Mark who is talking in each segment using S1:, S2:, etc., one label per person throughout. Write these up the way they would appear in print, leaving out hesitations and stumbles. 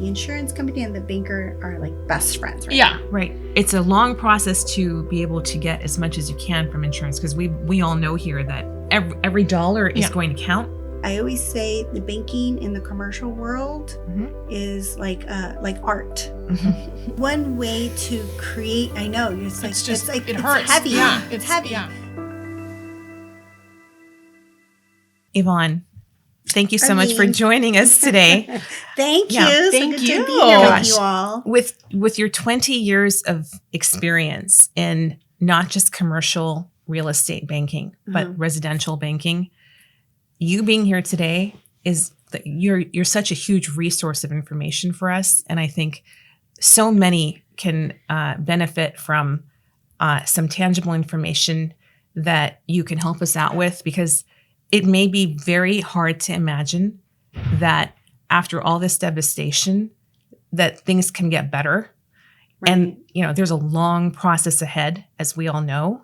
S1: The insurance company and the banker are like best friends, right?
S2: Yeah.
S3: Right. It's a long process to be able to get as much as you can from insurance, because we all know here that every dollar is going to count.
S1: I always say the banking in the commercial world is like art. One way to create, I know, it hurts.
S2: It's
S1: heavy.
S2: Yeah.
S1: It's heavy.
S2: Yeah.
S3: Yvonne, thank you so much for joining us today.
S1: Thank you.
S3: Yeah,
S1: so good to be here with you all.
S3: With your 20 years of experience in not just commercial real estate banking, but residential banking, you being here today is you're such a huge resource of information for us. And I think so many can benefit from some tangible information that you can help us out with, because it may be very hard to imagine that after all this devastation, that things can get better. Right. And, there's a long process ahead, as we all know,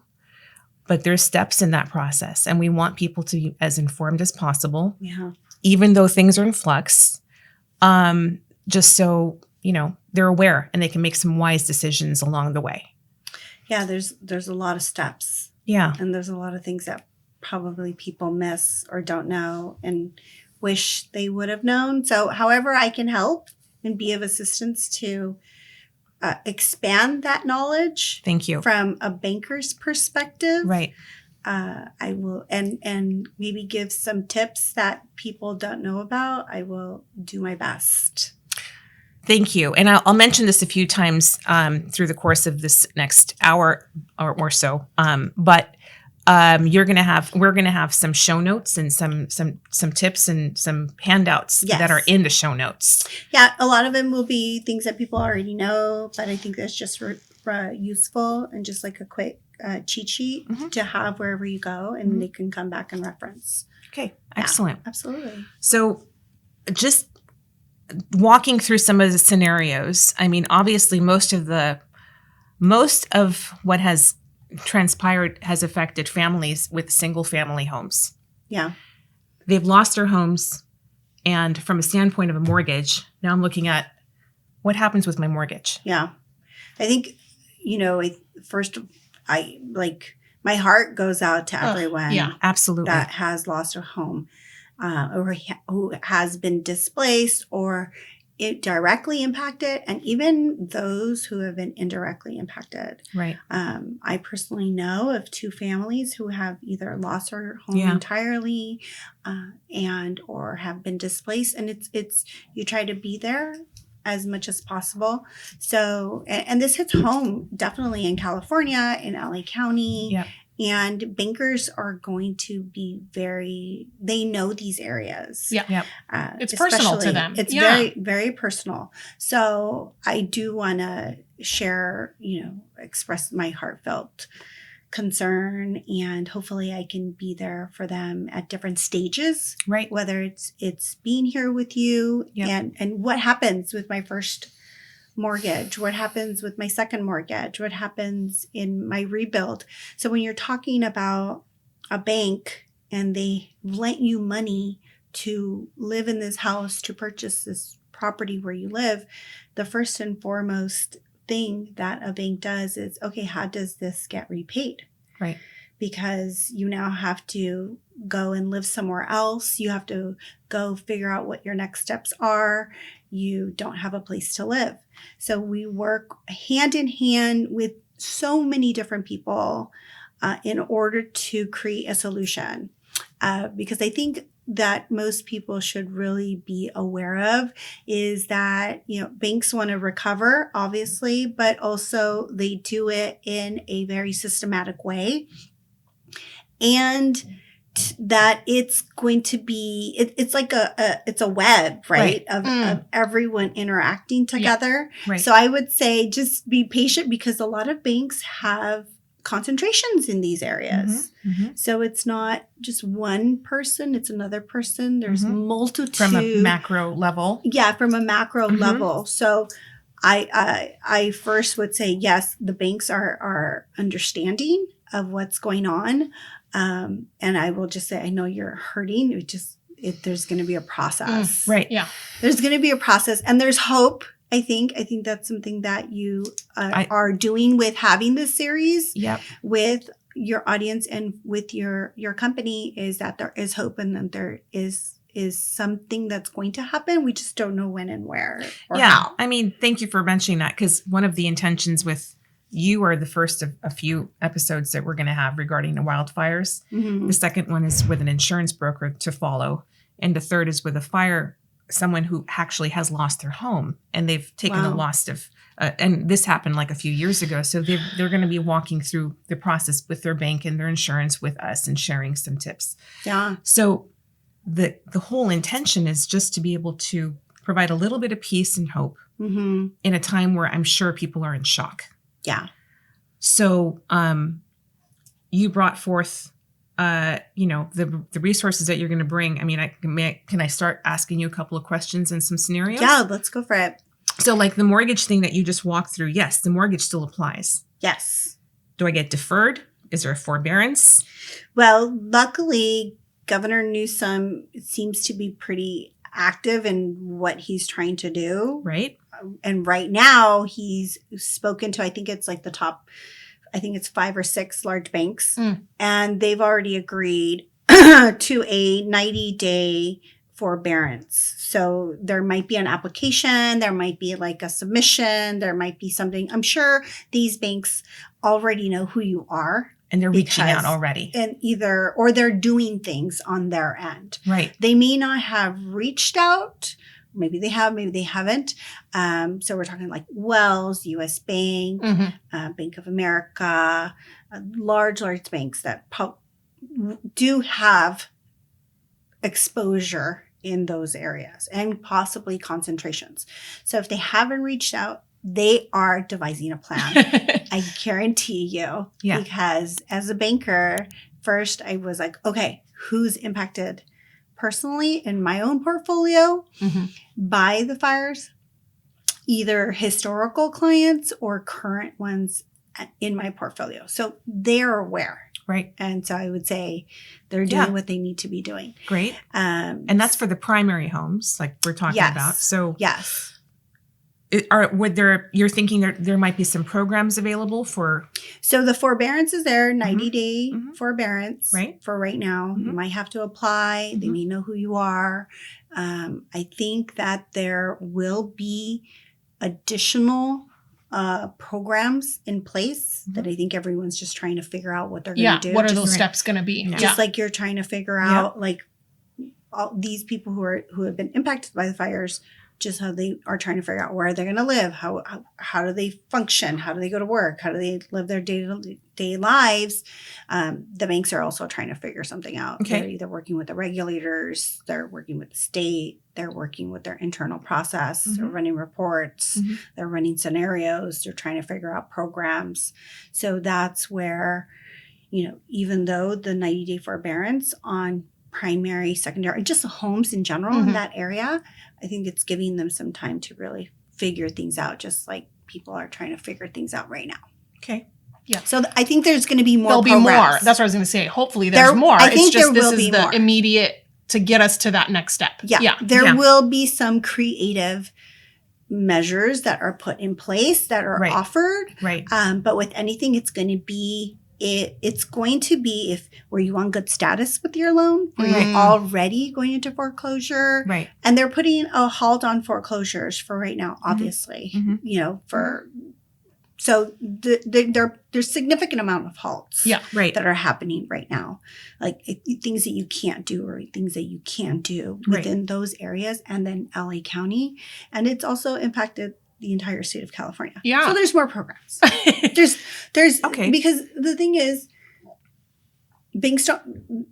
S3: but there's steps in that process. And we want people to be as informed as possible, even though things are in flux, just so, they're aware and they can make some wise decisions along the way.
S1: Yeah, there's a lot of steps.
S3: Yeah.
S1: And there's a lot of things that probably people miss or don't know and wish they would have known. So however I can help and be of assistance to expand that knowledge.
S3: Thank you.
S1: From a banker's perspective.
S3: Right.
S1: I will, and maybe give some tips that people don't know about. I will do my best.
S3: Thank you. And I'll mention this a few times through the course of this next hour or so. But we're going to have some show notes and some tips and some handouts that are in the show notes.
S1: Yeah, a lot of them will be things that people already know, but I think that's just useful and just like a quick cheat sheet to have wherever you go, and they can come back and reference.
S3: Okay, excellent.
S1: Yeah, absolutely.
S3: So just walking through some of the scenarios, I mean, obviously most of what has transpired has affected families with single family homes. Yeah. They've lost their homes. And from a standpoint of a mortgage, now I'm looking at what happens with my mortgage.
S1: Yeah. I think, first my heart goes out to everyone
S3: absolutely
S1: that has lost a home or who has been displaced or it directly impacted, and even those who have been indirectly impacted.
S3: Right.
S1: I personally know of 2 families who have either lost their home entirely and or have been displaced, and it's you try to be there as much as possible. So, and this hits home definitely in California, in LA County.
S3: Yeah.
S1: And bankers are going to be they know these areas.
S2: Yeah. Yep. It's personal to them.
S1: It's very, very personal. So I do want to share, express my heartfelt concern, and hopefully I can be there for them at different stages.
S3: Right.
S1: Whether it's being here with you and what happens with my first mortgage, what happens with my second mortgage, what happens in my rebuild. So when you're talking about a bank and they lent you money to live in this house, to purchase this property where you live, the first and foremost thing that a bank does is, okay, how does this get repaid?
S3: Right.
S1: Because you now have to go and live somewhere else. You have to go figure out what your next steps are. You don't have a place to live. So we work hand in hand with so many different people in order to create a solution. Because I think that most people should really be aware of is that, banks want to recover, obviously, but also they do it in a very systematic way. And that it's going to be, it's like it's a web, right? Of everyone interacting together.
S3: Yeah. Right.
S1: So I would say just be patient, because a lot of banks have concentrations in these areas. So it's not just one person, it's another person. There's multitude.
S3: From a macro level.
S1: Yeah, from a macro level. So I first would say, yes, the banks are understanding of what's going on. And I will just say, I know you're hurting. there's going to be a process.
S3: Right.
S2: Yeah.
S1: There's going to be a process, and there's hope. I think that's something that you are doing with having this series with your audience and with your company, is that there is hope and that there is something that's going to happen. We just don't know when and where or how.
S3: I mean, thank you for mentioning that, because one of the intentions with you are the first of a few episodes that we're going to have regarding the wildfires. Mm-hmm. The second one is with an insurance broker to follow. And the third is with someone who actually has lost their home, and they've taken the loss of, and this happened like a few years ago. So they're going to be walking through the process with their bank and their insurance with us and sharing some tips.
S1: Yeah.
S3: So the whole intention is just to be able to provide a little bit of peace and hope in a time where I'm sure people are in shock.
S1: Yeah.
S3: So you brought forth the resources that you're going to bring. I mean, can I start asking you a couple of questions and some scenarios?
S1: Yeah, let's go for it.
S3: So like the mortgage thing that you just walked through, yes, the mortgage still applies.
S1: Yes.
S3: Do I get deferred? Is there a forbearance?
S1: Well, luckily, Governor Newsom seems to be pretty active in what he's trying to do.
S3: Right.
S1: And right now he's spoken to, I think it's like the top, I think it's 5 or 6 large banks, and they've already agreed to a 90-day forbearance. So there might be an application, there might be like a submission, there might be something. I'm sure these banks already know who you are.
S3: And they're reaching out already.
S1: And or they're doing things on their end.
S3: Right.
S1: They may not have reached out. Maybe they have, maybe they haven't. So we're talking like Wells, U.S. Bank, Bank of America, large banks that do have exposure in those areas and possibly concentrations. So if they haven't reached out, they are devising a plan. I guarantee you. Yeah. Because as a banker, first I was like, okay, who's impacted personally in my own portfolio by the fires? Either historical clients or current ones in my portfolio. So they're aware.
S3: Right.
S1: And so I would say they're doing what they need to be doing.
S3: Great. And that's for the primary homes like we're talking about. So
S1: yes.
S3: You're thinking there might be some programs available for?
S1: So the forbearance is there, 90-day forbearance for right now. You might have to apply. They may know who you are. I think that there will be additional programs in place that I think everyone's just trying to figure out what they're going to do.
S2: What are those steps going to be?
S1: Just like you're trying to figure out like all these people who have been impacted by the fires, just how they are trying to figure out where they're going to live, how do they function, how do they go to work, how do they live their day-to-day lives. The banks are also trying to figure something out. Okay. They're either working with the regulators, they're working with the state, they're working with their internal process, they're running reports, they're running scenarios, they're trying to figure out programs. So that's where, even though the 90-day forbearance on primary, secondary, just the homes in general in that area, I think it's giving them some time to really figure things out, just like people are trying to figure things out right now.
S3: Okay.
S1: Yeah. So I think there's going to be more.
S2: There'll be more. That's what I was going to say. Hopefully there's more.
S1: I think there will be more.
S2: This is the immediate to get us to that next step.
S1: Yeah. There will be some creative measures that are put in place that are offered.
S3: Right.
S1: But with anything, it's going to be it's going to be if were you on good status with your loan, were you already going into foreclosure,
S3: right? And
S1: they're putting a halt on foreclosures for right now, obviously, so there's significant amount of halts, that are happening right now, like things that you can't do or things that you can do within those areas, and then LA County, and it's also impacted the entire state of California. Yeah. So there's more programs. there's okay. Because the thing is, banks don't,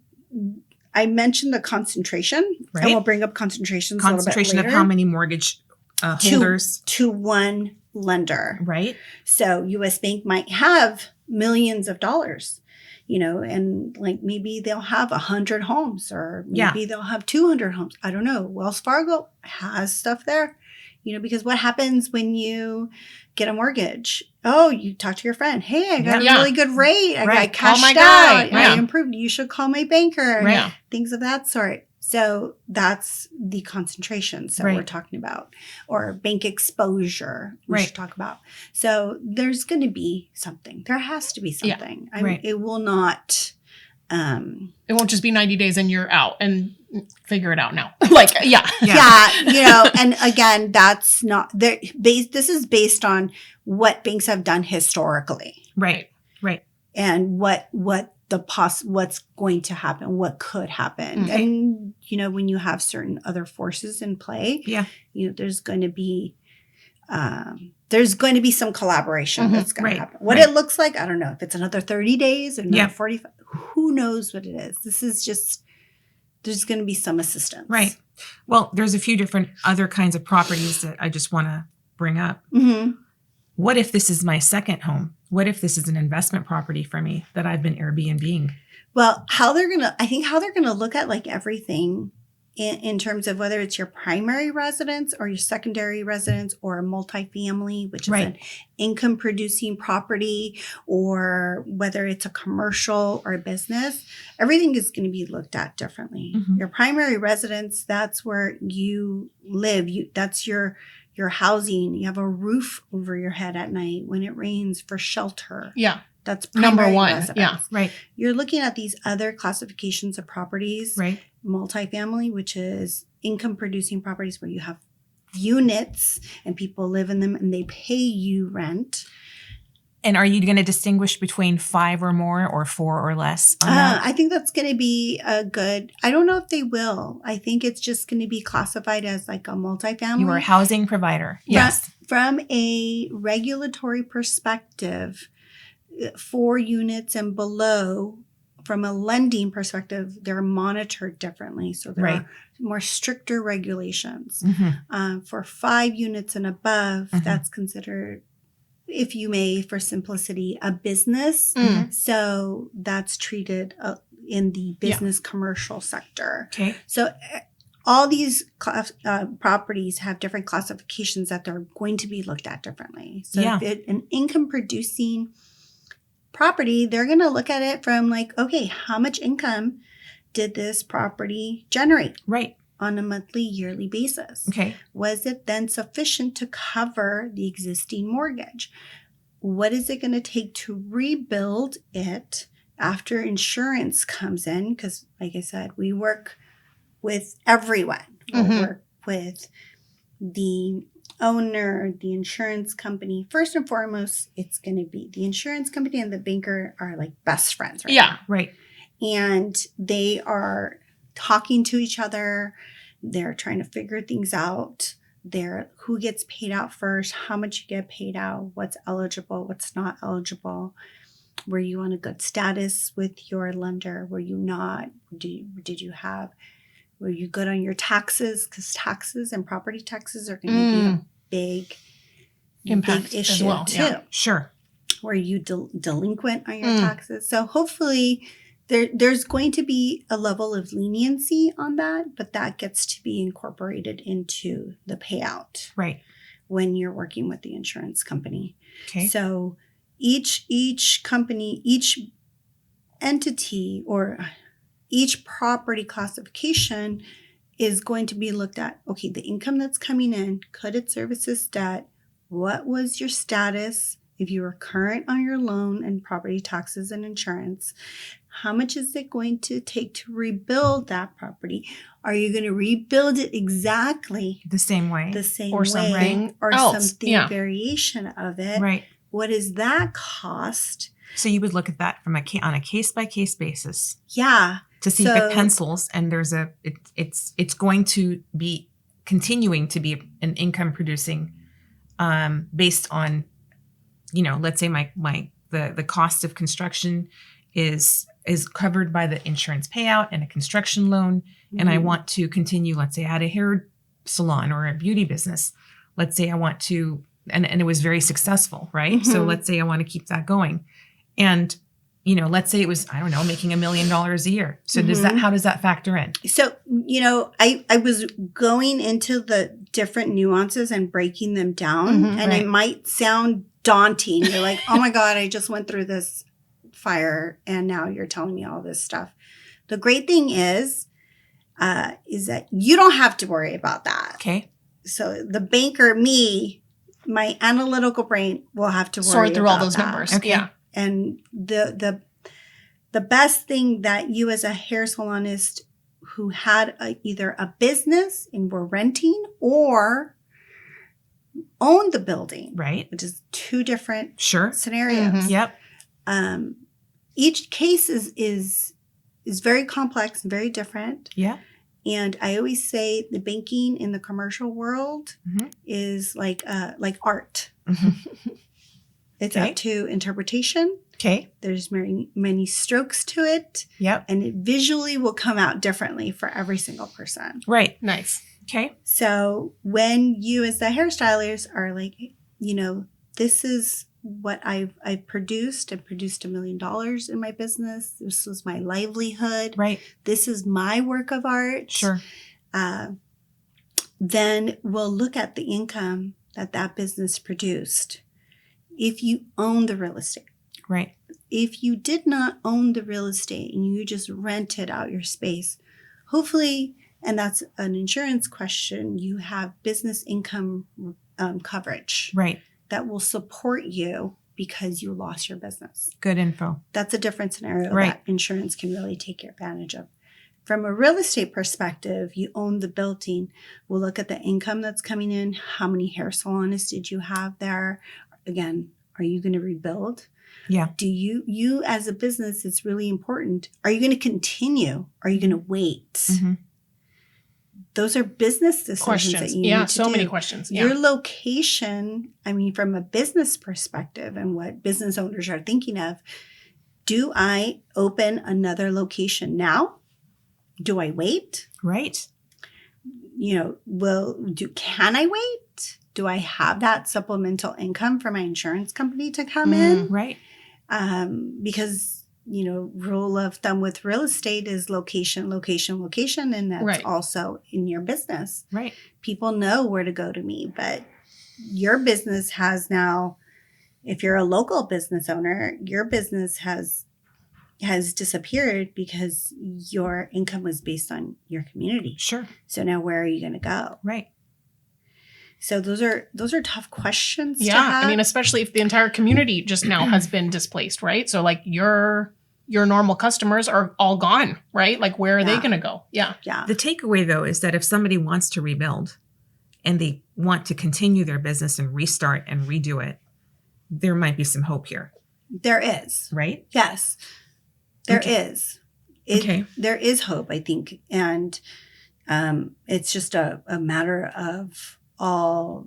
S1: I mentioned the concentration, and we'll bring up concentrations a little bit later.
S3: Of how many mortgage holders?
S1: To one lender.
S3: Right.
S1: So U.S. Bank might have millions of dollars, and like maybe they'll have 100 homes or maybe they'll have 200 homes. I don't know. Wells Fargo has stuff there. Because what happens when you get a mortgage? Oh, you talk to your friend. Hey, I got a really good rate. I got cashed out. I improved. You should call my banker. Right. Things of that sort. So that's the concentrations that we're
S3: Right.
S1: talking about, or bank exposure we
S3: Right.
S1: should talk about. So there's going to be something. There has to be
S2: Yeah.
S1: something.
S3: Right.
S1: It will not.
S2: It won't just be 90 days and you're out and figure it out now. Like, yeah.
S1: Yeah, and again, that's not there. This is based on what banks have done historically,
S3: Right. Right.
S1: and what's going to happen, what could happen.
S2: Okay.
S1: And when you have certain other forces in play,
S3: Yeah.
S1: there's going to be some collaboration that's going
S3: Right,
S1: to happen. What
S3: right.
S1: it looks like, I don't know. If it's another 30 days or another 45, who knows what it is. This is just, there's going to be some assistance.
S3: Right. Well, there's a few different other kinds of properties that I just want to bring up.
S1: Mm-hmm.
S3: What if this is my second home? What if this is an investment property for me that I've been Airbnb-ing?
S1: Well, how they're going to look at like everything in terms of whether it's your primary residence or your secondary residence or a multifamily, which is
S3: Right.
S1: an income producing property, or whether it's a commercial or a business, everything is going to be looked at differently.
S3: Mhm.
S1: Your primary residence, that's where you live. That's your housing. You have a roof over your head at night when it rains for shelter.
S2: Yeah.
S1: That's
S2: Number
S1: primary
S2: one,
S1: residence.
S2: yeah.
S3: Right.
S1: You're looking at these other classifications of properties.
S3: Right.
S1: Multifamily, which is income producing properties where you have units and people live in them and they pay you rent.
S3: And are you going to distinguish between 5 or more or 4 or less on that?
S1: I think that's going to be a good, I don't know if they will. I think it's just going to be classified as like a multifamily.
S3: You are a housing provider. Yes.
S1: From a regulatory perspective, 4 units and below, from a lending perspective, they're monitored differently. So there
S3: Right.
S1: are more stricter regulations.
S3: Mhm.
S1: For 5 units and above,
S3: Mhm.
S1: that's considered, if you may, for simplicity, a business.
S2: Mm.
S1: So that's treated in the business commercial sector.
S3: Okay.
S1: So all these properties have different classifications that they're going to be looked at differently. So
S3: Yeah.
S1: if it's an income producing property, they're going to look at it from like, okay, how much income did this property generate
S3: Right.
S1: on a monthly, yearly basis?
S3: Okay.
S1: Was it then sufficient to cover the existing mortgage? What is it going to take to rebuild it after insurance comes in? Because like I said, we work with everyone. We'll
S2: Mhm.
S1: work with the owner, the insurance company. First and foremost, it's going to be the insurance company and the banker are like best friends, right?
S2: Yeah.
S3: Right.
S1: And they are talking to each other. They're trying to figure things out. They're who gets paid out first, how much you get paid out, what's eligible, what's not eligible. Were you on a good status with your lender? Were you not? Were you good on your taxes? Because taxes and property taxes are going to be a big
S2: Impact
S1: big
S2: as
S1: issue
S2: well,
S1: too.
S2: yeah.
S3: Sure.
S1: Were you delinquent on your taxes? So hopefully there's going to be a level of leniency on that, but that gets to be incorporated into the payout
S3: Right.
S1: when you're working with the insurance company.
S3: Okay.
S1: So each company, each entity, or each property classification is going to be looked at. Okay, the income that's coming in, could it service this debt? What was your status if you were current on your loan and property taxes and insurance? How much is it going to take to rebuild that property? Are you going to rebuild it exactly
S3: The same way.
S1: the same
S2: Or
S1: way,
S2: something
S1: or
S2: else,
S1: something
S2: yeah.
S1: variation of it?
S3: Right.
S1: What does that cost?
S3: So you would look at that from on a case by case basis
S1: Yeah.
S3: to see if it pencils, and there's it's going to be continuing to be an income producing based on, let's say the cost of construction is covered by the insurance payout and a construction loan, and I want to continue, let's say I had a hair salon or a beauty business. Let's say I want to, and it was very successful, right?
S1: Mm-hmm.
S3: So let's say I want to keep that going. And, let's say it was, I don't know, making $1 million a year. So how does that factor in?
S1: So, I was going into the different nuances and breaking them down, and
S3: right.
S1: it might sound daunting. You're like, oh my God, I just went through this fire and now you're telling me all this stuff. The great thing is, is that you don't have to worry about that.
S3: Okay.
S1: So the banker, my analytical brain will have to worry
S2: Sort through all
S1: about
S2: those
S1: that.
S2: numbers.
S3: Okay.
S2: Yeah.
S1: And the best thing that you as a hair salonist who had either a business and were renting or owned the building,
S3: Right.
S1: which is two different
S3: Sure.
S1: scenarios.
S2: Mhm.
S3: Yep.
S1: Each case is very complex and very different.
S3: Yeah.
S1: And I always say the banking in the commercial world
S3: Mhm.
S1: is like art.
S3: Mhm.
S1: It's
S3: Okay.
S1: up to interpretation.
S3: Okay.
S1: There's many strokes to it,
S3: Yep.
S1: and it visually will come out differently for every single person.
S3: Right.
S2: Nice.
S3: Okay.
S1: So when you as the hairstylist are like, this is what I've produced. I produced $1 million in my business. This was my livelihood.
S3: Right.
S1: This is my work of art.
S3: Sure.
S1: Then we'll look at the income that business produced. If you own the real estate.
S3: Right.
S1: If you did not own the real estate and you just rented out your space, hopefully, and that's an insurance question, you have business income coverage
S3: Right.
S1: that will support you because you lost your business.
S3: Good info.
S1: That's a different scenario
S3: Right.
S1: that insurance can really take advantage of. From a real estate perspective, you own the building. We'll look at the income that's coming in. How many hair salonists did you have there? Again, are you going to rebuild?
S3: Yeah.
S1: Do you as a business, it's really important. Are you going to continue? Are you going to wait?
S3: Mhm.
S1: Those are business decisions
S2: Questions.
S1: that you
S2: Yeah.
S1: need to
S2: So
S1: do.
S2: many questions. Yeah.
S1: Your location, from a business perspective and what business owners are thinking of, do I open another location now? Do I wait?
S3: Right.
S1: Can I wait? Do I have that supplemental income for my insurance company to come in?
S3: Right.
S1: Because, rule of thumb with real estate is location, location, location. And that's
S2: Right.
S1: also in your business.
S3: Right.
S1: People know where to go to me, but your business has now, if you're a local business owner, your business has disappeared because your income was based on your community.
S3: Sure.
S1: So now where are you going to go?
S3: Right.
S1: So those are tough questions to
S2: Yeah.
S1: have.
S2: Especially if the entire community just now has been displaced, right? So like your normal customers are all gone, right? Like where are they
S1: Yeah.
S2: going to go? Yeah.
S1: Yeah.
S3: The takeaway, though, is that if somebody wants to rebuild and they want to continue their business and restart and redo it, there might be some hope here,
S1: There is.
S3: right?
S1: Yes. There
S3: Okay.
S1: is.
S3: Okay.
S1: There is hope, I think. And it's just a matter of all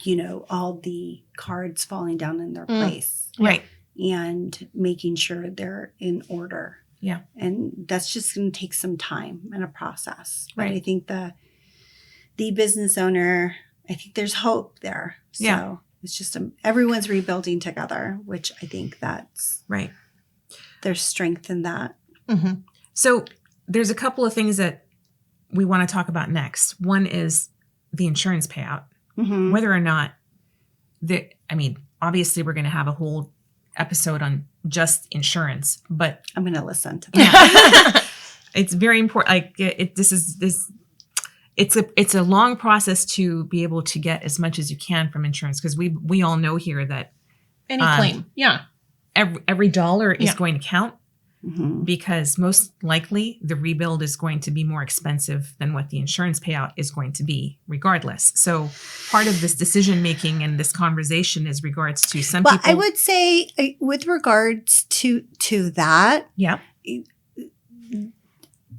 S1: the cards falling down in their place
S3: Right.
S1: and making sure they're in order.
S3: Yeah.
S1: And that's just going to take some time and a process. But
S3: Right.
S1: I think the business owner, I think there's hope there. So
S3: Yeah.
S1: it's just everyone's rebuilding together, which I think that's
S3: Right.
S1: there's strength in that.
S2: Mm-hmm.
S3: So there's a couple of things that we want to talk about next. One is the insurance payout,
S1: Mm-hmm.
S3: whether or not obviously we're going to have a whole episode on just insurance, but
S1: I'm going to listen to that.
S3: it's very important. Like it's a long process to be able to get as much as you can from insurance, because we all know here that
S2: Any claim. Yeah.
S3: every dollar is
S2: Yeah.
S3: going to count,
S1: Mm-hmm.
S3: because most likely the rebuild is going to be more expensive than what the insurance payout is going to be regardless. So part of this decision making and this conversation is regards to some
S1: Well,
S3: people.
S1: I would say with regards to that,
S3: Yeah.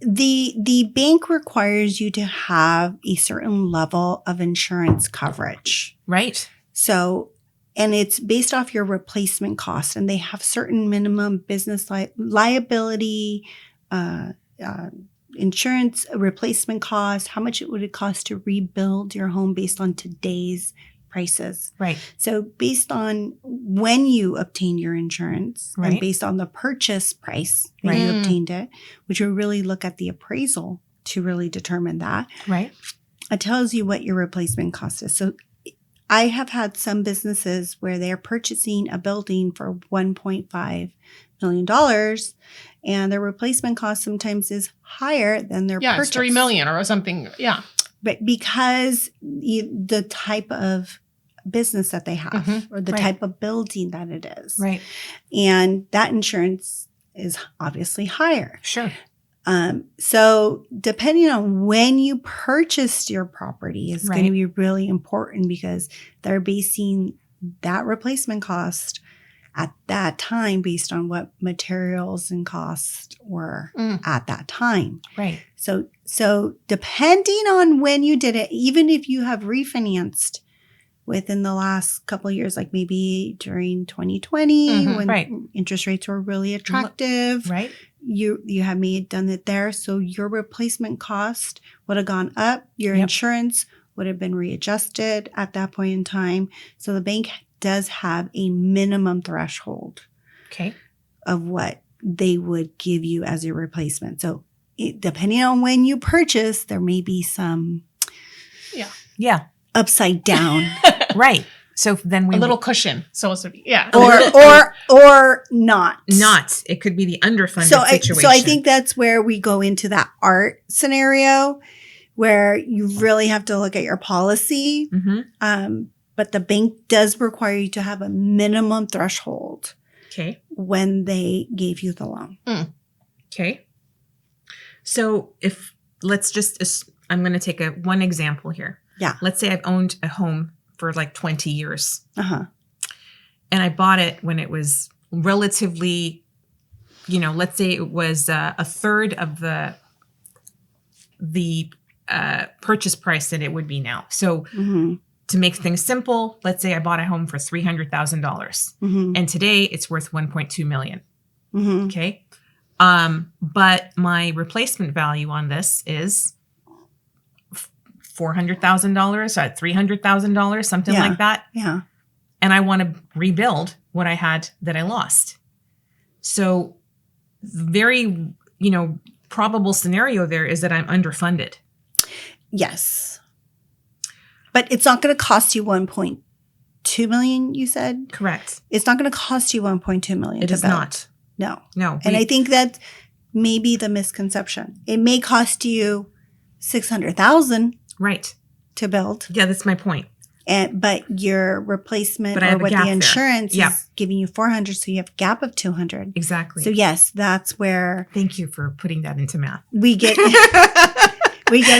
S1: the bank requires you to have a certain level of insurance coverage.
S3: Right.
S1: So, and it's based off your replacement cost, and they have certain minimum business liability, insurance replacement cost, how much would it cost to rebuild your home based on today's prices.
S3: Right.
S1: So based on when you obtain your insurance
S3: Right.
S1: and based on the purchase price that you
S2: Right.
S1: obtained it, which will really look at the appraisal to really determine that,
S3: Right.
S1: it tells you what your replacement cost is. So I have had some businesses where they're purchasing a building for $1.5 million and their replacement cost sometimes is higher than their
S2: Yeah,
S1: purchase.
S2: it's $3 million or something. Yeah.
S1: But because the type of business that they have or the
S3: Right.
S1: type of building that it is.
S3: Right.
S1: And that insurance is obviously higher.
S3: Sure.
S1: So depending on when you purchased your property is going to be really important because they're basing that replacement cost at that time based on what materials and costs were at that time.
S3: Right.
S1: So depending on when you did it, even if you have refinanced within the last couple of years, like maybe during 2020 when interest rates were really attractive,
S3: right?
S1: You have done it there. So your replacement cost would have gone up. Your insurance would have been readjusted at that point in time. So the bank does have a minimum threshold of what they would give you as your replacement. So depending on when you purchase, there may be some upside down.
S3: Right. So then we
S2: a little cushion. So it's
S1: or not.
S3: Not. It could be the underfunded situation.
S1: So I think that's where we go into that art scenario where you really have to look at your policy. But the bank does require you to have a minimum threshold when they gave you the loan.
S3: Okay. So I'm going to take one example here.
S1: Yeah.
S3: Let's say I've owned a home for like 20 years.
S1: Uh-huh.
S3: And I bought it when it was relatively, let's say it was a third of the purchase price that it would be now. So to make things simple, let's say I bought a home for $300,000 and today it's worth $1.2 million. Okay. But my replacement value on this is $400,000, $300,000, something like that.
S1: Yeah.
S3: And I want to rebuild what I had that I lost. So very, probable scenario there is that I'm underfunded.
S1: Yes. But it's not going to cost you $1.2 million, you said?
S3: Correct.
S1: It's not going to cost you $1.2 million
S3: to build. It is not.
S1: No. And I think that may be the misconception. It may cost you $600,000 to build.
S3: Yeah, that's my point.
S1: But your replacement or what the insurance is giving you $400, so you have a gap of $200.
S3: Exactly.
S1: So yes, that's where
S3: Thank you for putting that into math.
S1: we get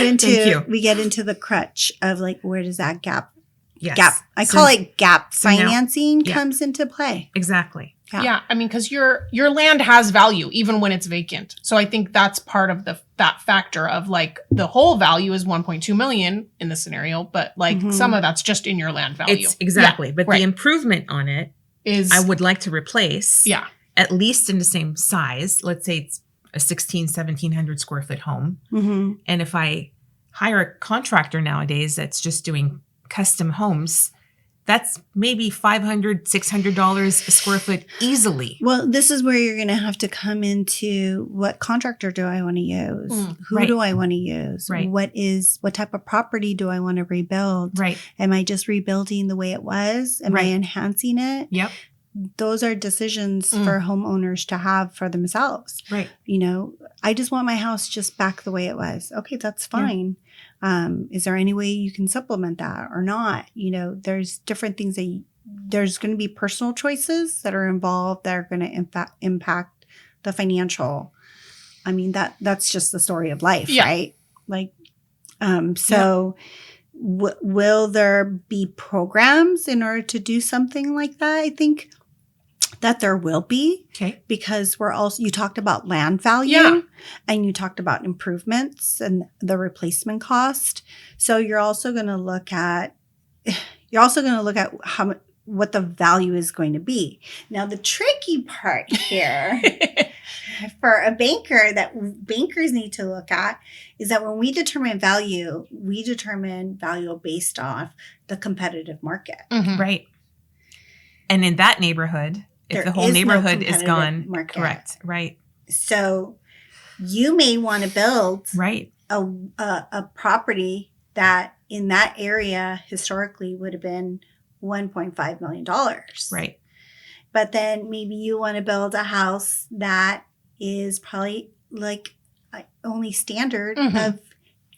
S1: into the crutch of like, where does that gap?
S3: Yes.
S1: Gap. I call it gap financing comes into play.
S3: Exactly.
S2: Yeah. I mean, because your land has value even when it's vacant. So I think that's part of that factor of like the whole value is 1.2 million in the scenario, but like some of that's just in your land value.
S3: Exactly. But the improvement on it
S2: is
S3: I would like to replace at least in the same size. Let's say it's a 1,700 square foot home. And if I hire a contractor nowadays that's just doing custom homes, that's maybe $500, $600 a square foot easily.
S1: Well, this is where you're going to have to come into what contractor do I want to use? Who do I want to use? What type of property do I want to rebuild? Am I just rebuilding the way it was? Am I enhancing it?
S3: Yep.
S1: Those are decisions for homeowners to have for themselves. I just want my house just back the way it was. Okay, that's fine. Is there any way you can supplement that or not? There's different things there's going to be personal choices that are involved that are going to impact the financial. I mean, that's just the story of life, right? Like, will there be programs in order to do something like that? I think that there will be, because you talked about land value and you talked about improvements and the replacement cost. So you're also going to look at what the value is going to be. Now, the tricky part here for a banker that bankers need to look at is that when we determine value based off the competitive market.
S3: Right. And in that neighborhood, if the whole neighborhood is gone, correct, right.
S1: So you may want to build a property that in that area historically would have been $1.5 million.
S3: Right.
S1: But then maybe you want to build a house that is probably like only standard
S2: Mhm.
S1: of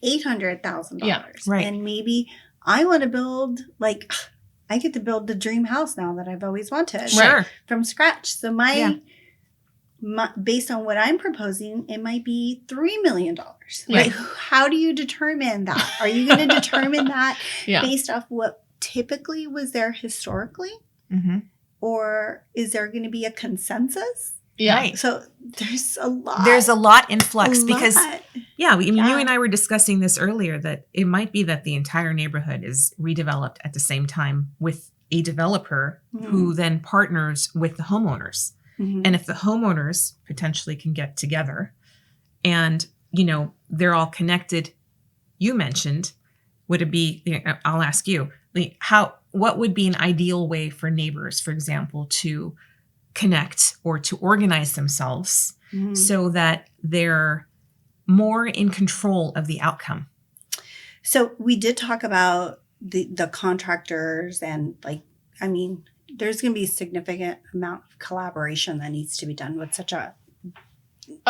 S1: $800,000.
S2: Yeah,
S3: right.
S1: And maybe I want to build, like, I get to build the dream house now that I've always wanted
S3: Sure.
S1: from scratch. So my, based on what I'm proposing, it might be $3 million.
S2: Yeah.
S1: Right? How do you determine that? Are you going to determine that
S2: Yeah.
S1: based off what typically was there historically?
S3: Mm-hmm.
S1: Or is there going to be a consensus?
S2: Yeah.
S3: Right.
S1: So there's a lot.
S3: There's a lot in flux
S1: A
S3: because,
S1: lot.
S3: yeah, you
S1: Yeah.
S3: and I were discussing this earlier, that it might be that the entire neighborhood is redeveloped at the same time with a developer who then partners with the homeowners.
S1: Mhm.
S3: And if the homeowners potentially can get together and, they're all connected, you mentioned, would it be, I'll ask you, what would be an ideal way for neighbors, for example, to connect or to organize themselves
S1: Mhm.
S3: so that they're more in control of the outcome?
S1: So we did talk about the contractors and there's going to be a significant amount of collaboration that needs to be done with such a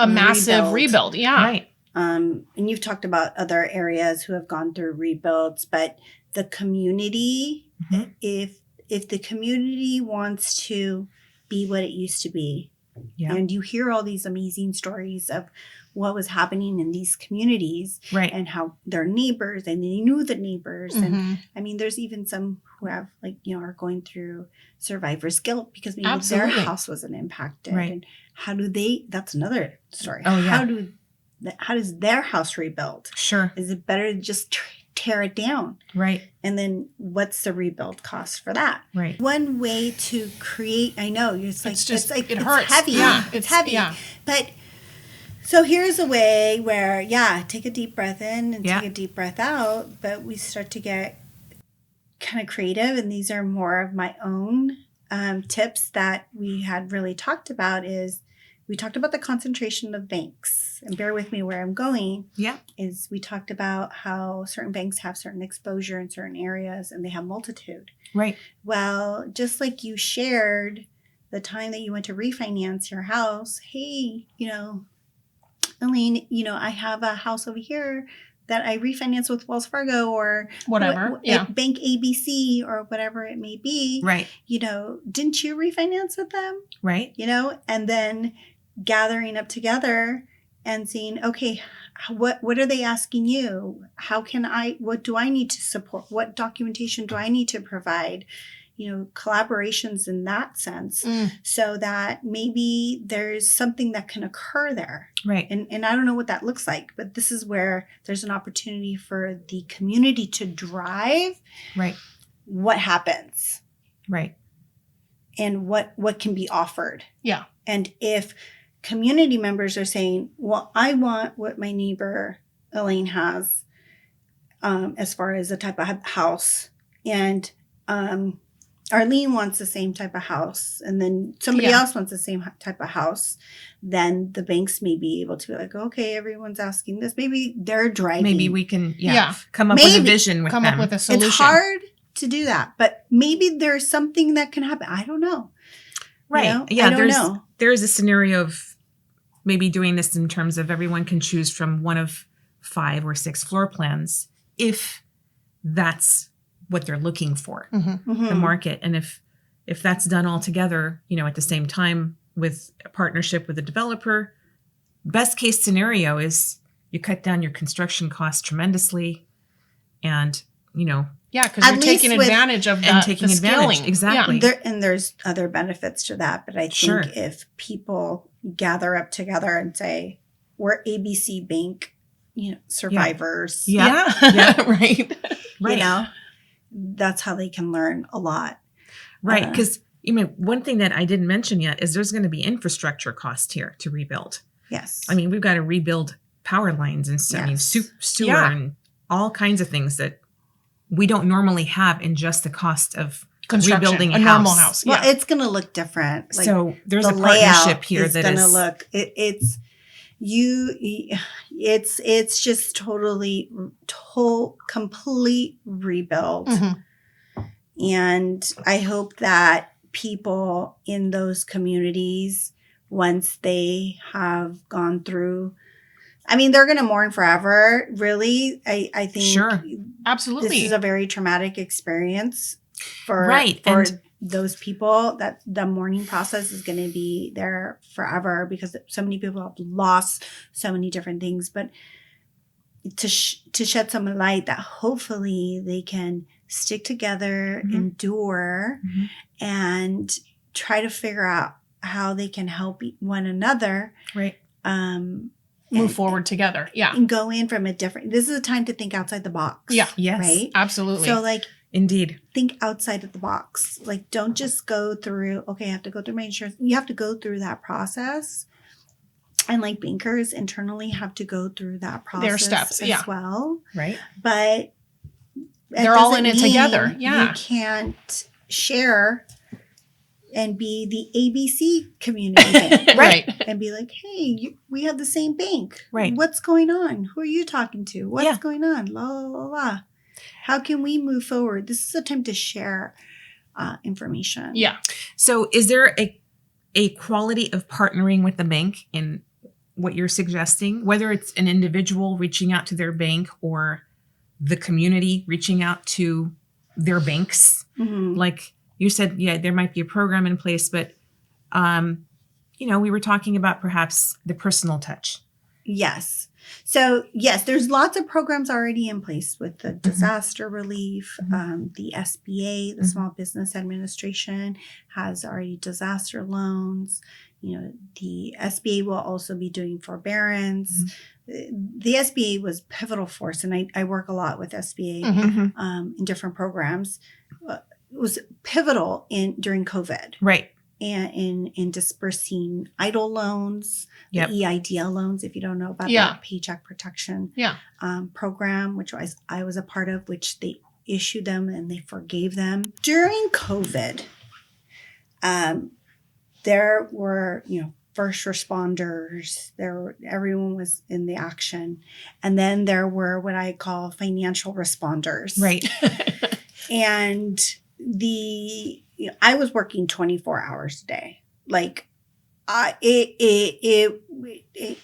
S2: massive rebuild. Yeah.
S3: Right.
S1: And you've talked about other areas who have gone through rebuilds, but the community,
S3: Mhm.
S1: if the community wants to be what it used to be,
S3: Yeah.
S1: and you hear all these amazing stories of what was happening in these communities
S3: Right.
S1: and how their neighbors and they knew the neighbors. And
S2: Mhm.
S1: I mean, there's even some who have are going through survivor's guilt because maybe
S2: Absolutely.
S1: their house wasn't impacted.
S3: Right.
S1: And how do they, that's another story.
S3: Oh, yeah.
S1: How does their house rebuild?
S3: Sure.
S1: Is it better to just tear it down?
S3: Right.
S1: And then what's the rebuild cost for that?
S3: Right.
S1: One way to create, I know it's like
S2: it hurts.
S1: heavy.
S2: Yeah.
S1: It's heavy.
S2: Yeah.
S1: But so here's a way where, take a deep breath in and
S3: Yeah.
S1: take a deep breath out. But we start to get kind of creative. And these are more of my own tips that we had really talked about is we talked about the concentration of banks. And bear with me where I'm going.
S3: Yeah.
S1: Is we talked about how certain banks have certain exposure in certain areas and they have multitude.
S3: Right.
S1: Well, just like you shared the time that you went to refinance your house, hey, Elaine, I have a house over here that I refinanced with Wells Fargo or
S2: Whatever. Yeah.
S1: Bank ABC or whatever it may be.
S3: Right.
S1: Didn't you refinance with them?
S3: Right.
S1: And then gathering up together and seeing, okay, what are they asking you? What do I need to support? What documentation do I need to provide? Collaborations in that sense so that maybe there's something that can occur there.
S3: Right.
S1: And I don't know what that looks like, but this is where there's an opportunity for the community to drive
S3: Right.
S1: what happens
S3: Right.
S1: and what can be offered.
S2: Yeah.
S1: And if community members are saying, well, I want what my neighbor Elaine has as far as the type of house, and Arlene wants the same type of house, and then somebody else wants the same type of house, then the banks may be able to be like, okay, everyone's asking this. Maybe they're driving.
S3: Maybe we can
S2: Yeah.
S3: come up with a vision with
S2: Come
S3: them.
S2: up with a solution.
S1: It's hard to do that, but maybe there's something that can happen. I don't know.
S3: Right.
S1: Yeah. I don't know.
S3: There's a scenario of maybe doing this in terms of everyone can choose from one of 5 or 6 floor plans if that's what they're looking for,
S1: Mhm.
S3: the market. And if that's done all together, at the same time with a partnership with a developer, best case scenario is you cut down your construction costs tremendously and,
S2: Yeah, because
S1: At
S2: you're taking
S1: least with-
S2: advantage of
S3: and
S2: that,
S3: taking
S2: the
S3: advantage.
S2: scaling.
S3: Exactly.
S1: There's other benefits to that, but I think
S3: Sure.
S1: if people gather up together and say, we're ABC Bank, survivors,
S3: Yeah.
S2: Yeah. Right.
S3: Right.
S1: that's how they can learn a lot.
S3: Right. Because, one thing that I didn't mention yet is there's going to be infrastructure cost here to rebuild.
S1: Yes.
S3: I mean, we've got to rebuild power lines and
S1: Yes.
S3: sewer
S2: Yeah.
S3: and all kinds of things that we don't normally have in just the cost of
S2: Construction,
S3: rebuilding
S2: a normal house.
S1: well,
S2: Yeah.
S1: it's going to look different. Like,
S3: so there's
S1: the
S3: a partnership
S1: layout
S3: here
S1: is
S3: that
S1: going to
S3: is
S1: look. It's just totally complete rebuild.
S2: Mhm.
S1: And I hope that people in those communities once they have gone through. I mean, they're going to mourn forever, really. I think
S3: Sure.
S2: Absolutely.
S1: this is a very traumatic experience for
S3: Right.
S1: for
S3: And
S1: those people. That the mourning process is going to be there forever because so many people have lost so many different things. But to shed some light that hopefully they can stick together,
S3: Mhm.
S1: endure,
S3: Mhm.
S1: and try to figure out how they can help one another.
S3: right.
S2: Move forward together. Yeah.
S1: And go in from a different. This is a time to think outside the box.
S2: Yeah.
S3: Yes.
S1: Right.
S2: Absolutely.
S1: So like
S3: Indeed.
S1: think outside of the box. Like don't just go through. Okay, I have to go through my insurance. You have to go through that process. And like bankers internally have to go through that process
S2: Their steps,
S1: as
S2: yeah.
S1: well.
S3: Right.
S1: But
S2: They're all in
S1: doesn't
S2: it together.
S1: mean
S2: Yeah.
S1: You can't share and be the ABC community bank.
S2: Right.
S1: And be like, hey, we have the same bank.
S3: Right.
S1: What's going on? Who are you talking to? What's
S3: Yeah.
S1: going on? La, la, la, la. How can we move forward? This is a time to share information.
S2: Yeah.
S3: So is there a quality of partnering with the bank in what you're suggesting, whether it's an individual reaching out to their bank or the community reaching out to their banks?
S1: Mhm.
S3: Like you said, yeah, there might be a program in place, but, we were talking about perhaps the personal touch.
S1: Yes. So, yes, there's lots of programs already in place with the disaster relief. The SBA, the Small Business Administration, has already disaster loans. The SBA will also be doing forbearance. The SBA was pivotal force, and I work a lot with SBA
S2: Mhm.
S1: in different programs. It was pivotal during COVID.
S3: Right.
S1: And in dispersing EIDL loans,
S3: Yep.
S1: the EIDL loans, if you don't know about
S2: Yeah.
S1: the Paycheck Protection
S2: Yeah.
S1: Program, which I was a part of, which they issued them and they forgave them. During COVID, there were, first responders, everyone was in the action. And then there were what I call financial responders.
S3: Right.
S1: And I was working 24 hours a day. Like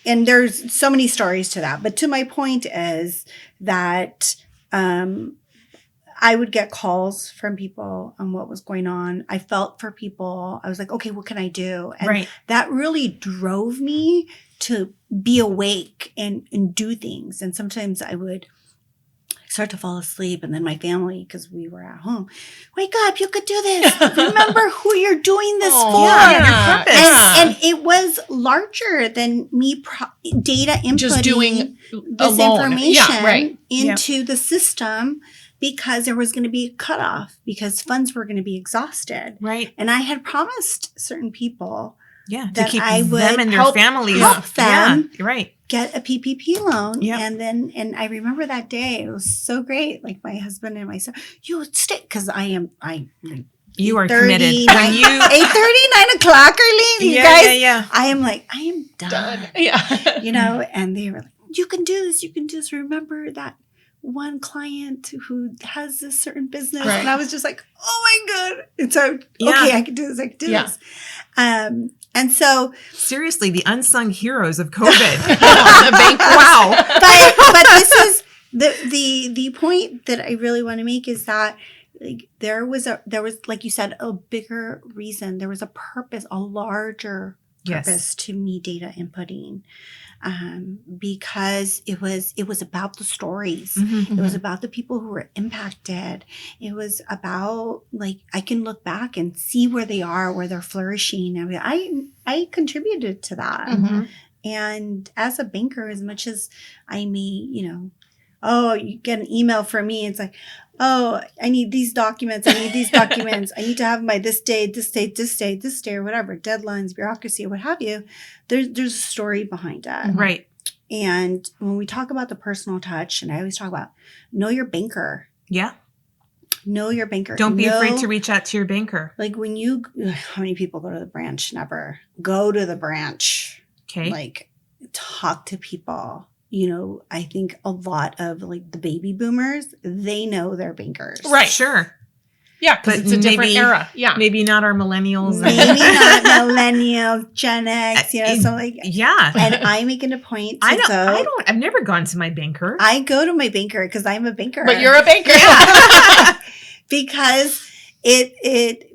S1: and there's so many stories to that. But to my point is that I would get calls from people on what was going on. I felt for people. I was like, okay, what can I do? And
S3: Right.
S1: that really drove me to be awake and do things. And sometimes I would start to fall asleep, and then my family, because we were at home, wake up, you could do this. Remember who you're doing this
S2: Oh,
S1: for.
S3: yeah, your purpose.
S1: And it was larger than me data inputting
S2: Just doing
S1: this
S2: alone.
S1: information
S2: Yeah, right.
S1: into the system, because there was going to be a cutoff, because funds were going to be exhausted.
S3: Right.
S1: And I had promised certain people
S3: Yeah.
S1: that
S3: to keep
S1: I would
S3: them and their
S1: help
S3: families.
S1: them
S3: Yeah. Right.
S1: get a PPP loan.
S3: Yep.
S1: And I remember that day. It was so great. Like my husband and myself, you stay, because I
S3: You are
S1: 8:30,
S3: committed.
S1: 9
S3: When you
S1: 8:30, 9 o'clock, Arlene. You guys,
S3: yeah.
S1: I am done.
S2: Done. Yeah.
S1: And they were like, you can do this. Remember that one client who has this certain business.
S2: Right.
S1: And I was just like, oh my God. And so,
S3: Yeah.
S1: okay, I can do this.
S2: Yeah.
S1: This. And so,
S3: Seriously, the unsung heroes of COVID.
S2: The bank.
S3: Wow.
S1: but this is the point that I really want to make is that there was like you said, a bigger reason. There was a purpose, a larger
S3: Yes.
S1: purpose to me data inputting, because it was about the stories.
S3: Mhm.
S1: It was about the people who were impacted. It was about I can look back and see where they are, where they're flourishing. I mean, I contributed to that.
S2: Mhm.
S1: And as a banker, as much as I may, you get an email from me. It's like, oh, I need these documents. I need to have my this date, or whatever, deadlines, bureaucracy, what have you. There's a story behind it.
S3: Right.
S1: And when we talk about the personal touch, and I always talk about know your banker.
S3: Yeah.
S1: Know your banker.
S3: Don't be afraid to reach out to your banker.
S1: Like how many people go to the branch? Never. Go to the branch.
S3: Okay.
S1: Talk to people. I think a lot of the baby boomers, they know their bankers.
S2: Right.
S3: Sure.
S2: Yeah, because
S3: But
S2: it's a different
S3: maybe-
S2: era. Yeah.
S3: Maybe not our millennials.
S1: Maybe not millennials, Gen X, so like,
S3: Yeah.
S1: and I make it a point to
S3: I've never gone to my banker.
S1: I go to my banker because I'm a banker.
S2: But you're a banker.
S1: Because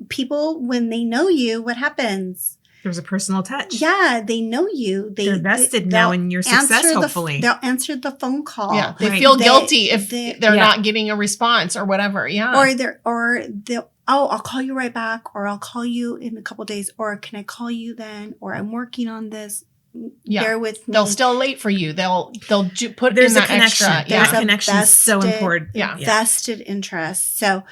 S1: people, when they know you, what happens?
S3: There's a personal touch.
S1: Yeah, they know you.
S3: They're vested now in your success, hopefully.
S1: They'll answer the phone call.
S2: Yeah. They
S3: Right.
S2: feel
S1: They-
S2: guilty if
S1: they-
S2: they're
S3: Yeah.
S2: not getting a response or whatever. Yeah.
S1: Or they'll, oh, I'll call you right back, or I'll call you in a couple days, or can I call you then? Or I'm working on this.
S2: Yeah.
S1: Bear with me.
S2: They'll still late for you. They'll put
S3: There's
S2: in
S3: a
S2: that
S3: connection.
S2: extra.
S3: There's
S2: Yeah.
S3: a connection is so
S1: vested-
S3: important.
S2: Yeah.
S1: vested interest. So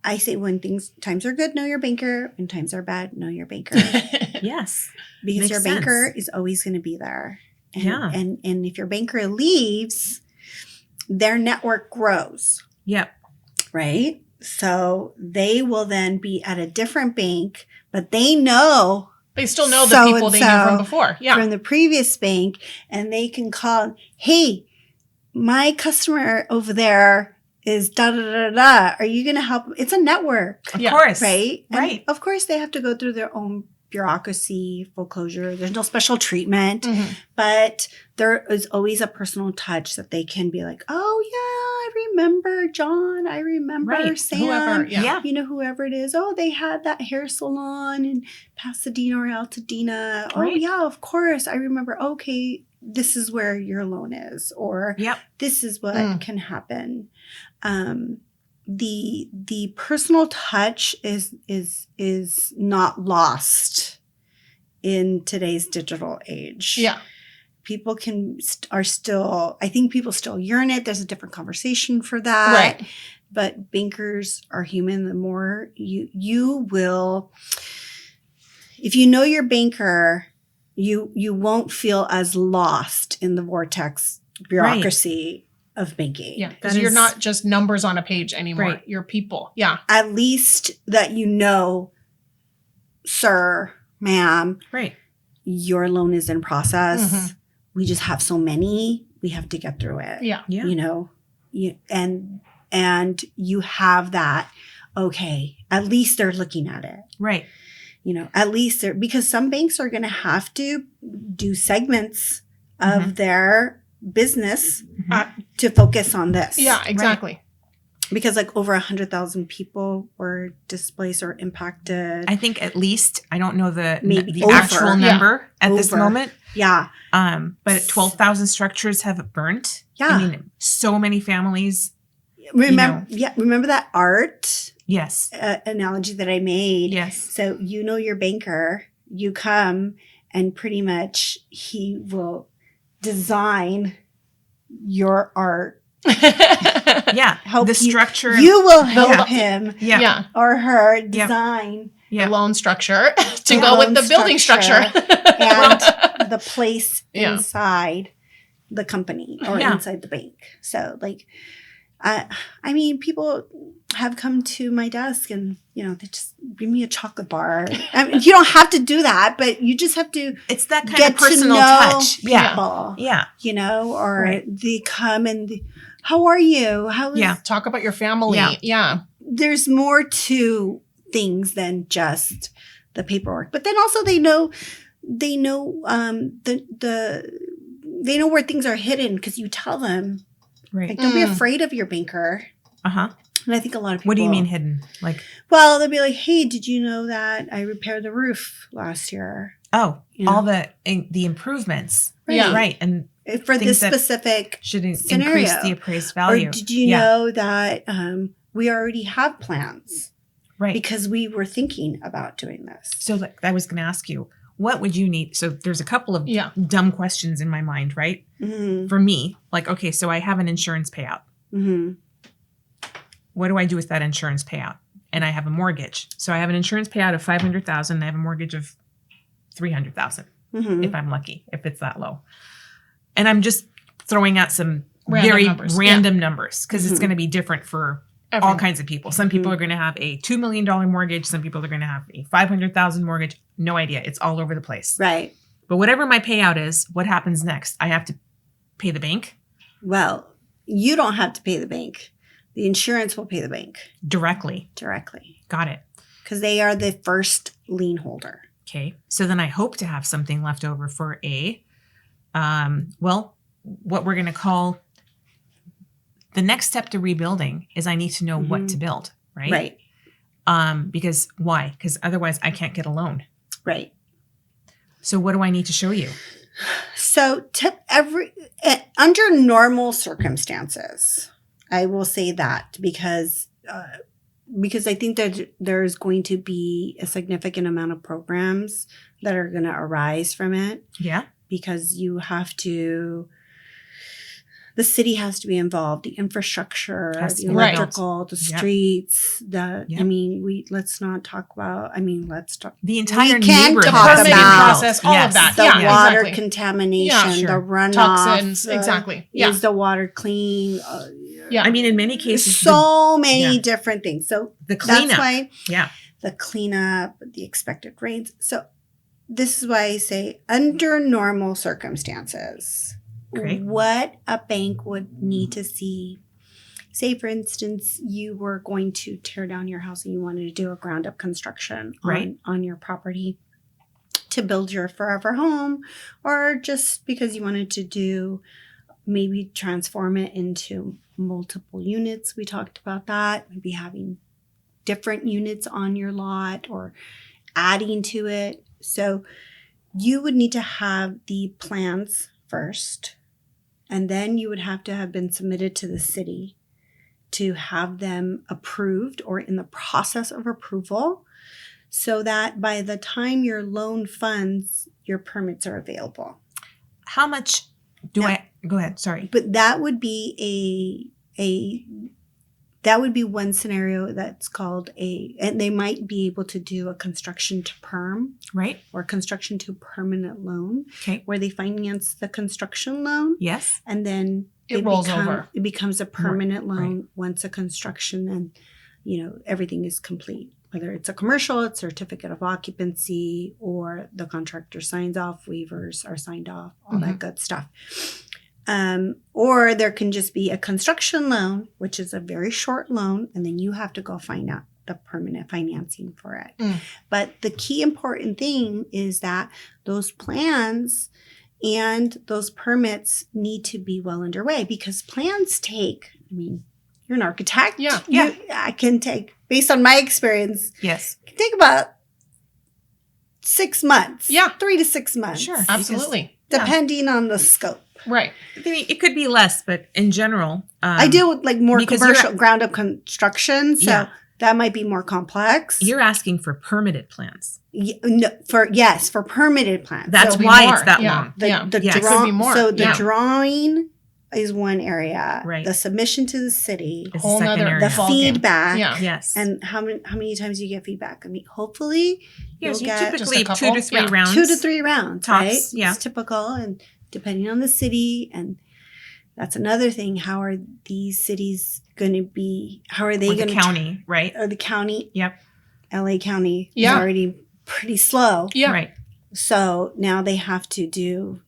S1: I say when times are good, know your banker. When times are bad, know your banker.
S3: Yes.
S1: Because
S3: Makes
S1: your
S3: sense.
S1: banker is always going to be there. And,
S3: Yeah.
S1: And if your banker leaves, their network grows,
S3: Yep.
S1: right? So they will then be at a different bank, but they know
S2: They still know the people they knew
S1: So-and-so
S2: from before. Yeah.
S1: from the previous bank, and they can call, hey, my customer over there is da da da da. Are you going to help? It's a network,
S3: Of
S2: Yeah.
S3: course.
S1: right? And
S3: Right.
S1: of course, they have to go through their own bureaucracy, foreclosure. There's no special treatment,
S2: Mhm.
S1: but there is always a personal touch that they can be like, oh, yeah, I remember John. I remember
S3: Right.
S1: Sam.
S2: Whoever. Yeah.
S3: Yeah.
S1: You know, whoever it is. Oh, they had that hair salon in Pasadena or Altadena. Oh,
S3: Right.
S1: yeah, of course. I remember. Okay, this is where your loan is, or
S3: Yep.
S1: this is what
S2: Mm.
S1: can happen. The personal touch is not lost in today's digital age.
S2: Yeah.
S1: People are still, I think people still yearn it. There's a different conversation for that.
S2: Right.
S1: But bankers are human. The more you will, if you know your banker, you won't feel as lost in the vortex bureaucracy of banking.
S2: Yeah.
S3: That
S2: Because you're
S3: is-
S2: not just numbers on a page anymore.
S3: Right.
S2: You're people. Yeah.
S1: At least that you know, sir, ma'am,
S3: Right.
S1: your loan is in process.
S2: Mhm.
S1: We just have so many. We have to get through it.
S2: Yeah.
S3: Yeah.
S1: You know, and you have that. Okay, at least they're looking at it.
S3: Right.
S1: You know, at least because some banks are going to have to do segments of
S3: Mhm.
S1: their business
S3: Mhm.
S1: to focus on this.
S2: Yeah. Exactly.
S1: Because like over 100,000 people were displaced or impacted.
S3: I think at least, I don't know the
S1: Maybe
S3: the actual
S1: over.
S3: number at this
S1: Over.
S3: moment.
S1: yeah.
S3: But 12,000 structures have burnt.
S1: Yeah.
S3: I mean, so many families.
S1: Remember that art
S3: Yes.
S1: analogy that I made?
S3: Yes.
S1: So you know your banker, you come and pretty much he will design your art.
S3: Yeah.
S1: Help
S3: the
S1: you-
S3: structure.
S1: You will
S2: Build
S1: help
S2: up-
S1: him
S3: yeah.
S2: Yeah.
S1: or her design
S3: Yeah.
S2: The loan structure to
S1: The
S2: go with
S1: loan
S2: the building structure.
S1: and the place
S2: Yeah.
S1: inside the company or
S3: Yeah.
S1: inside the bank. So like, I mean, people have come to my desk and, you know, they just bring me a chocolate bar. I mean, you don't have to do that, but you just have to
S3: It's that kind
S1: get
S3: of personal
S1: to know
S3: touch. Yeah.
S1: people,
S3: Yeah.
S1: you know, or
S3: Right.
S1: they come and how are you? How is,
S3: Yeah.
S2: Talk about your family.
S3: Yeah.
S2: Yeah.
S1: there's more to things than just the paperwork. But then also they know they know where things are hidden because you tell them.
S3: Right.
S1: Like, don't be
S2: Mm.
S1: afraid of your banker.
S3: Uh-huh.
S1: And I think a lot of people.
S3: What do you mean hidden? Like,
S1: Well, they'll be like, "Hey, did you know that I repaired the roof last year?"
S3: oh,
S1: Yeah.
S3: all the improvements.
S2: Yeah.
S3: Right. And
S1: For this
S3: Things that
S1: specific.
S3: should
S1: Scenario.
S3: increase the appraised value.
S1: Or did you
S3: Yeah.
S1: know that we already have plans
S3: Right.
S1: because we were thinking about doing this?
S3: So like, I was going to ask you, what would you need? So there's a couple of
S2: Yeah.
S3: dumb questions in my mind, right?
S1: Mm-hmm.
S3: For me, like, okay, so I have an insurance payout.
S1: Mm-hmm.
S3: What do I do with that insurance payout? And I have a mortgage. So I have an insurance payout of 500,000. I have a mortgage of 300,000
S1: Mm-hmm.
S3: if I'm lucky, if it's that low. And I'm just throwing out some
S2: Random
S3: very
S2: numbers,
S3: random numbers because it's
S1: Mhm.
S3: going to be different for all
S2: Everyone.
S3: kinds of people. Some people
S1: Mhm.
S3: are going to have a $2 million mortgage. Some people are going to have a 500,000 mortgage. No idea. It's all over the place.
S1: Right.
S3: But whatever my payout is, what happens next? I have to pay the bank.
S1: Well, you don't have to pay the bank. The insurance will pay the bank
S3: Directly. Got it.
S1: because they are the first lien holder.
S3: Okay. So then I hope to have something left over for what we're going to call the next step to rebuilding is I need to know what to build, right?
S1: Right.
S3: Because why? Because otherwise I can't get a loan.
S1: Right.
S3: So what do I need to show you?
S1: So under normal circumstances, I will say that because I think that there's going to be a significant amount of programs that are going to arise from it.
S3: Yeah.
S1: Because the city has to be involved, the infrastructure, the electrical, the streets, let's talk
S3: the entire
S1: neighborhood.
S2: The permitting process, all of that.
S1: The water contamination, the runoff.
S2: Toxins, exactly. Yeah.
S1: Is the water clean?
S3: I mean, in many cases,
S1: so many different things. So
S3: the cleanup.
S1: That's why the cleanup, the expected rains. So this is why I say under normal circumstances, what a bank would need to see. Say, for instance, you were going to tear down your house and you wanted to do a ground up construction on your property to build your forever home, or just because you wanted to maybe transform it into multiple units. We talked about that. Maybe having different units on your lot or adding to it. So you would need to have the plans first, and then you would have to have been submitted to the city to have them approved or in the process of approval, so that by the time your loan funds, your permits are available.
S3: How much go ahead, sorry.
S1: But that would be one scenario that's called and they might be able to do a construction to perm,
S3: right?
S1: Or construction to permanent loan,
S3: okay,
S1: where they finance the construction loan,
S3: yes,
S1: and then
S2: it rolls over.
S1: It becomes a permanent loan once a construction and everything is complete. Whether it's a commercial, it's certificate of occupancy, or the contractor signs off, waivers are signed off, all that good stuff. Or there can just be a construction loan, which is a very short loan, and then you have to go find out the permanent financing for it. But the key important thing is that those plans and those permits need to be well underway, because plans take, you're an architect.
S3: Yeah.
S1: I can take, based on my experience,
S3: yes,
S1: can take about 6 months.
S2: Yeah.
S1: 3 to 6 months.
S3: Sure.
S2: Absolutely.
S1: Depending on the scope.
S2: Right.
S3: I mean, it could be less, but in general,
S1: I deal with more commercial ground up construction, so that might be more complex.
S3: You're asking for permitted plans.
S1: For permitted plans.
S3: That's why it's that long.
S2: Could be more.
S1: So the drawing is one area.
S3: Right.
S1: The submission to the city.
S3: Is a second area.
S1: The feedback.
S2: Yeah.
S3: Yes.
S1: And how many times you get feedback? hopefully
S3: yes,
S1: you'll
S3: you
S1: get
S3: typically
S2: just
S3: 2 to 3 rounds.
S1: 2 to 3 rounds,
S3: tops,
S1: right?
S3: Yeah.
S1: It's typical, and depending on the city, and that's another thing. How are these cities going to be? How are they going to?
S3: The county, right?
S1: Or the county.
S3: Yep.
S1: LA County is already pretty slow.
S2: Yeah.
S3: Right.
S1: So now they have to do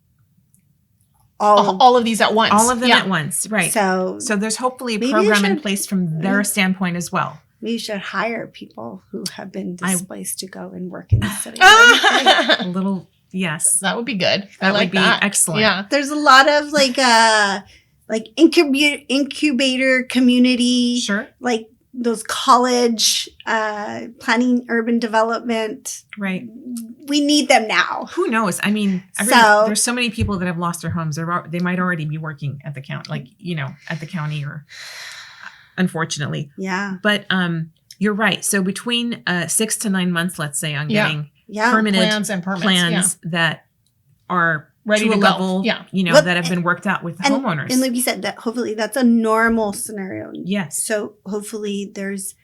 S2: all of these at once.
S3: All of them at once, right.
S1: So
S3: there's hopefully a program in place from their standpoint as well.
S1: We should hire people who have been displaced to go and work in the city.
S3: A little, yes.
S2: That would be good.
S3: That
S2: would
S3: be excellent.
S2: Yeah.
S1: There's a lot of incubator community.
S3: Sure.
S1: Like those college planning urban development.
S3: Right.
S1: We need them now.
S3: Who knows? I mean, there's so many people that have lost their homes. They might already be working at the county, at the county, or unfortunately.
S1: Yeah.
S3: But you're right. So between 6 to 9 months, let's say, on getting permanent
S2: plans and permits,
S3: plans that are
S2: ready
S3: to
S2: to
S3: a
S2: go.
S3: level, that have been worked out with homeowners.
S1: And like you said, that hopefully that's a normal scenario.
S3: Yes.
S1: So hopefully there's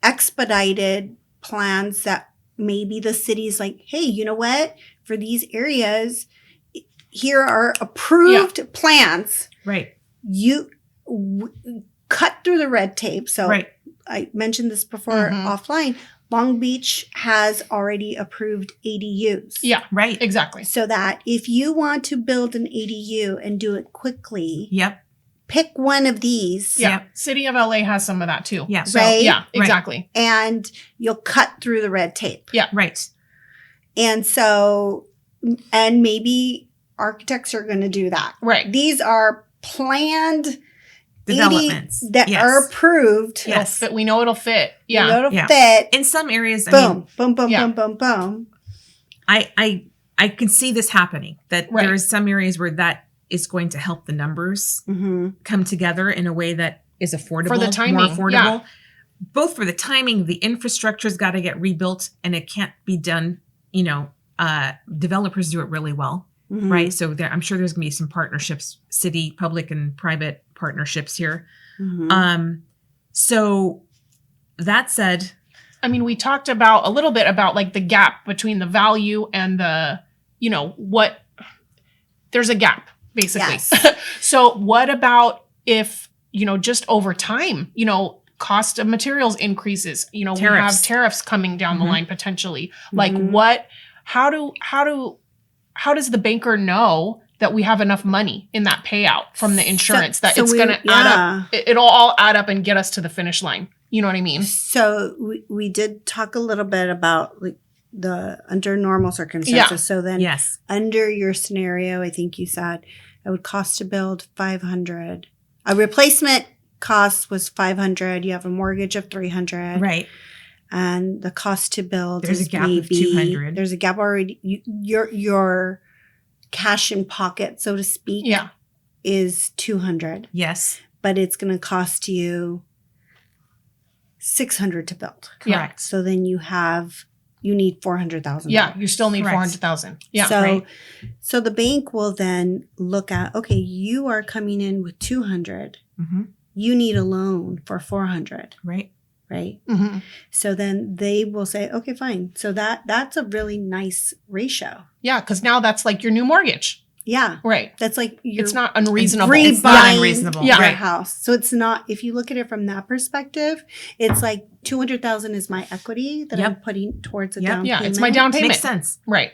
S1: expedited plans that maybe the city's like, hey, you know what? For these areas, here are approved plans.
S3: Right.
S1: You cut through the red tape. So I mentioned this before offline. Long Beach has already approved ADUs.
S2: Yeah,
S3: right.
S2: Exactly.
S1: So that if you want to build an ADU and do it quickly, pick one of these.
S2: Yeah.
S3: Yeah.
S2: City of LA has some of that too.
S3: Yeah.
S2: So,
S1: Right?
S2: yeah, exactly.
S1: And you'll cut through the red tape.
S3: Right.
S1: And so, and maybe architects are going to do that.
S2: Right.
S1: These are planned
S3: Developments
S1: 80 that
S3: Yes.
S1: are approved.
S3: Yes.
S2: But we know it'll fit. Yeah.
S1: You know, to
S3: Yeah.
S1: fit.
S3: In some areas, I
S1: Boom,
S3: mean,
S1: boom, boom,
S2: Yeah.
S1: boom, boom, boom.
S3: I can see this happening, that
S2: Right.
S3: there are some areas where that is going to help the numbers
S1: Mm-hmm.
S3: come together in a way that is affordable,
S2: For the timing,
S3: more affordable.
S2: yeah.
S3: Both for the timing, the infrastructure's got to get rebuilt, and it can't be done. Developers do it really well,
S1: Mm-hmm.
S3: right? So I'm sure there's going to be some partnerships, city, public, and private partnerships here.
S1: Mm-hmm.
S3: So that said,
S2: I mean, we talked about a little bit about like the gap between the value and the, what there's a gap basically.
S1: Yes.
S2: So what about if, just over time, cost of materials increases, we have tariffs coming down the
S3: Mhm.
S2: line potentially. Like
S1: Mhm.
S2: how does the banker know that we have enough money in that payout from the insurance that it's going to add up? It'll all add up and get us to the finish line. You know what I mean?
S1: So we did talk a little bit about like the under normal circumstances.
S2: Yeah.
S1: So then
S3: yes,
S1: under your scenario, I think you said it would cost to build 500. A replacement cost was 500. You have a mortgage of 300.
S3: right.
S1: And the cost to build
S3: There's
S1: is
S3: a gap of
S1: maybe
S3: 200.
S1: There's a gap already. Your cash in pocket, so to speak,
S2: Yeah.
S1: is 200,
S3: Yes,
S1: but it's going to cost you 600 to build.
S2: Yeah.
S3: correct.
S1: So then you need $400,000.
S2: Yeah. You still need
S3: Correct.
S2: 400,000. Yeah.
S1: So,
S3: right.
S1: so the bank will then look at, okay, you are coming in with 200.
S3: Mm-hmm.
S1: You need a loan for 400,
S3: Right.
S1: right?
S2: hmm
S1: So then they will say, okay, fine. So that's a really nice ratio.
S2: Yeah. Cause now that's like your new mortgage.
S1: Yeah.
S2: Right.
S1: That's like you're
S2: It's not unreasonable.
S1: rebuying
S3: It's not unreasonable.
S2: Yeah.
S1: your
S3: Right.
S1: house. So it's not, if you look at it from that perspective, it's like 200,000 is my equity that I'm
S3: Yep.
S1: putting towards a
S3: Yep.
S1: down
S2: Yeah.
S1: payment.
S2: It's my down payment.
S3: Makes sense.
S2: Right.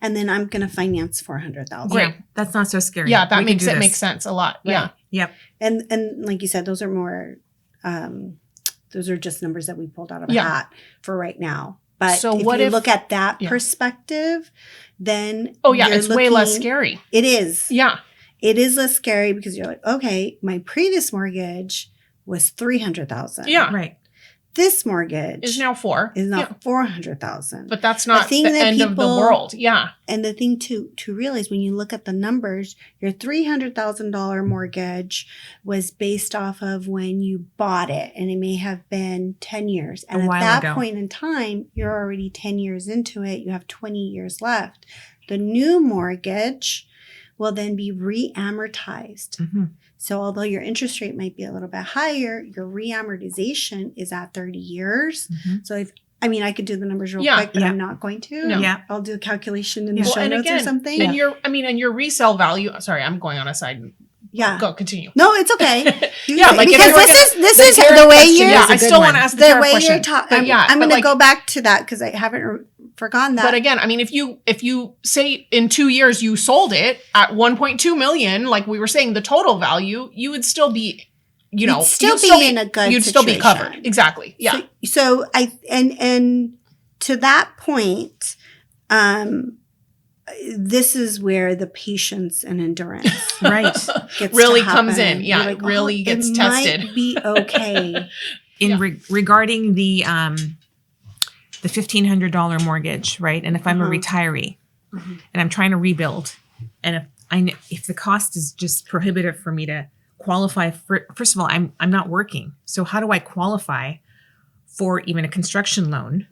S1: And then I'm going to finance 400,000.
S2: Great.
S3: Yeah, that's not so scary.
S2: Yeah. That
S3: We can
S2: makes
S3: do
S2: it
S3: this.
S2: make sense a lot.
S1: Right.
S2: Yeah.
S3: Yep.
S1: And like you said, those are more, those are just numbers that we pulled out of a
S2: Yeah.
S1: hat for right now. But
S2: So
S1: if
S2: what
S1: you
S2: if-
S1: look at that
S2: yeah.
S1: perspective, then
S2: Oh yeah.
S1: you're
S2: It's way less
S1: looking-
S2: scary.
S1: It is.
S2: Yeah.
S1: It is less scary because you're like, okay, my previous mortgage was 300,000.
S2: Yeah.
S3: Right.
S1: This mortgage
S2: Is now 4.
S1: is now
S2: Yeah.
S1: 400,000.
S2: But that's not
S1: thing
S2: the
S1: that
S2: end of the
S1: people-
S2: world. Yeah.
S1: And the thing to realize when you look at the numbers, your $300,000 mortgage was based off of when you bought it, and it may have been 10 years. And
S3: A
S1: at
S3: while
S1: that
S3: ago.
S1: point in time, you're already 10 years into it. You have 20 years left. The new mortgage will then be re-amortized.
S3: Mm-hmm.
S1: So although your interest rate might be a little bit higher, your re-amortization is at 30 years.
S3: Mm-hmm.
S1: So I could do the numbers real
S2: Yeah.
S1: quick, but
S3: Yeah.
S1: I'm not going to.
S2: No.
S3: Yeah.
S1: I'll do a calculation in
S3: Yeah.
S1: the
S3: Well,
S1: show
S2: and
S1: notes
S2: again,
S1: or something.
S2: And your resale value. Sorry, I'm going on a side.
S1: Yeah.
S2: Go continue.
S1: No, it's okay. You
S2: Yeah,
S1: can-
S2: like if
S1: because
S2: you were
S1: this
S2: the
S1: is
S2: tariff
S1: the way
S2: question,
S1: you're
S2: Yeah,
S3: is a
S2: I
S3: good
S2: still
S3: one.
S2: want to ask the
S1: the
S2: tariff
S1: way
S2: question.
S1: you're talking.
S2: But yeah,
S1: I'm
S2: but
S1: going to
S2: like-
S1: go back to that because I haven't forgotten that.
S2: But again, I mean, if you say in 2 years you sold it at 1.2 million, like we were saying, the total value, you would still be,
S1: You'd still be in a good
S2: You'd still be
S1: situation.
S2: covered. Exactly. Yeah.
S1: So I and to that point, this is where the patience and endurance
S3: Right.
S1: gets
S2: Really
S1: to
S2: comes
S1: happen.
S2: in. Yeah,
S1: You're
S2: it really gets
S1: it
S2: tested.
S1: Might be okay.
S3: In
S2: Yeah.
S3: regarding the $1,500 mortgage, right? And if I'm a
S1: Uh-huh.
S3: retiree
S1: Mhm.
S3: and I'm trying to rebuild, and if the cost is just prohibitive for me to qualify for, first of all, I'm not working. So how do I qualify for even a construction loan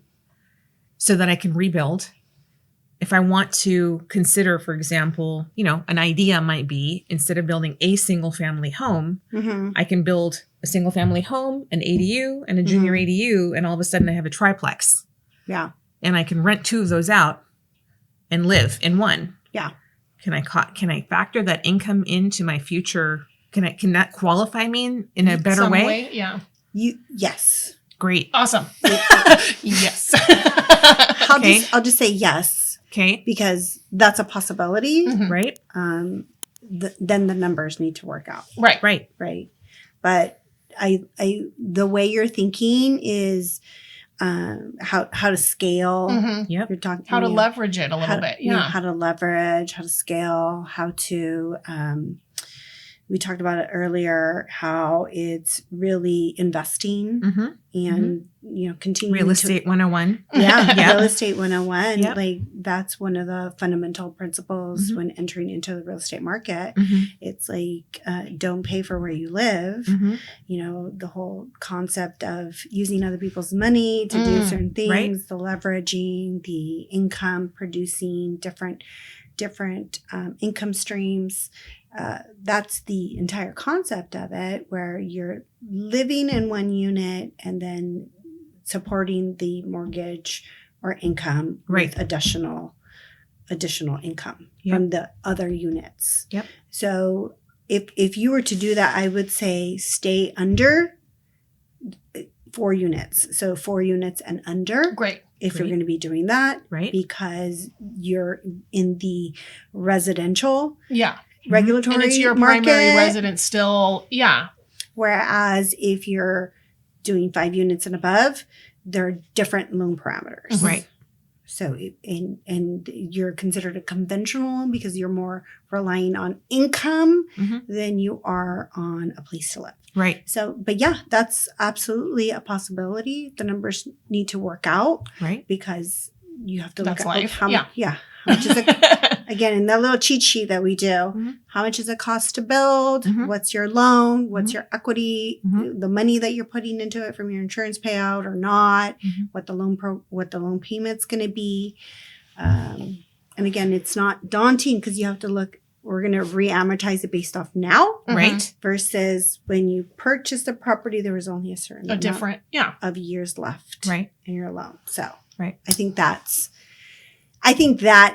S3: so that I can rebuild? If I want to consider, for example, an idea might be instead of building a single family home,
S1: Mhm.
S3: I can build a single family home, an ADU, and a junior ADU, and all of a sudden I have a triplex.
S1: Yeah.
S3: And I can rent 2 of those out and live in one.
S1: Yeah.
S3: Can I factor that income into my future? Can that qualify me in a better
S2: Some
S3: way?
S2: Yeah.
S1: Yes.
S3: Great.
S2: Awesome. Yes.
S3: Okay.
S1: I'll just say yes
S3: Okay.
S1: because that's a possibility.
S2: Mhm.
S3: Right.
S1: then the numbers need to work out.
S2: Right.
S3: Right.
S1: Right. But the way you're thinking is how to scale.
S2: Mhm.
S3: Yep.
S1: You're talking
S2: How to leverage it a little bit. Yeah.
S1: how to leverage, how to scale, how to. We talked about it earlier. How it's really investing
S3: Mm-hmm.
S1: and continuing
S3: Real estate 101.
S1: Yeah,
S3: Yeah.
S1: real estate 101.
S3: Yep.
S1: Like that's one of the fundamental principles
S3: Mhm.
S1: when entering into the real estate market.
S3: Mm-hmm.
S1: It's like don't pay for where you live.
S3: Mm-hmm.
S1: The whole concept of using other people's money to do certain things,
S3: right.
S1: the leveraging, the income producing different income streams. That's the entire concept of it, where you're living in one unit and then supporting the mortgage or income
S3: Right.
S1: with additional income
S3: Yep.
S1: from the other units.
S3: Yep.
S1: So if you were to do that, I would say stay under 4 units. So 4 units and under.
S2: Great.
S1: If you're
S3: Great.
S1: going to be doing that,
S3: Right.
S1: because you're in the residential
S2: Yeah.
S1: regulatory
S2: And it's your
S1: market,
S2: primary residence still. Yeah.
S1: whereas if you're doing 5 units and above, there are different loan parameters.
S2: Mhm.
S3: Right.
S1: So, and you're considered a conventional loan because you're more relying on income
S3: Mhm.
S1: than you are on a place to live.
S3: Right.
S1: So, but yeah, that's absolutely a possibility. The numbers need to work out
S3: Right.
S1: because you have to look
S2: That's
S1: at
S2: life.
S1: how
S2: Yeah.
S1: much. Yeah, how much is it? Again, in that little cheat sheet that we do,
S3: Mhm.
S1: how much is it cost to build?
S3: Mhm.
S1: What's your loan? What's
S3: Mhm.
S1: your equity?
S3: Mhm.
S1: The money that you're putting into it from your insurance payout or not?
S3: Mhm.
S1: What the loan payment's going to be? And again, it's not daunting because you have to look. We're going to re-amortize it based off now
S2: Mhm.
S3: Right.
S1: versus when you purchased the property, there was only a certain
S2: A
S1: amount
S2: different. Yeah.
S1: of years left
S3: Right.
S1: in your loan. So
S3: Right.
S1: I think that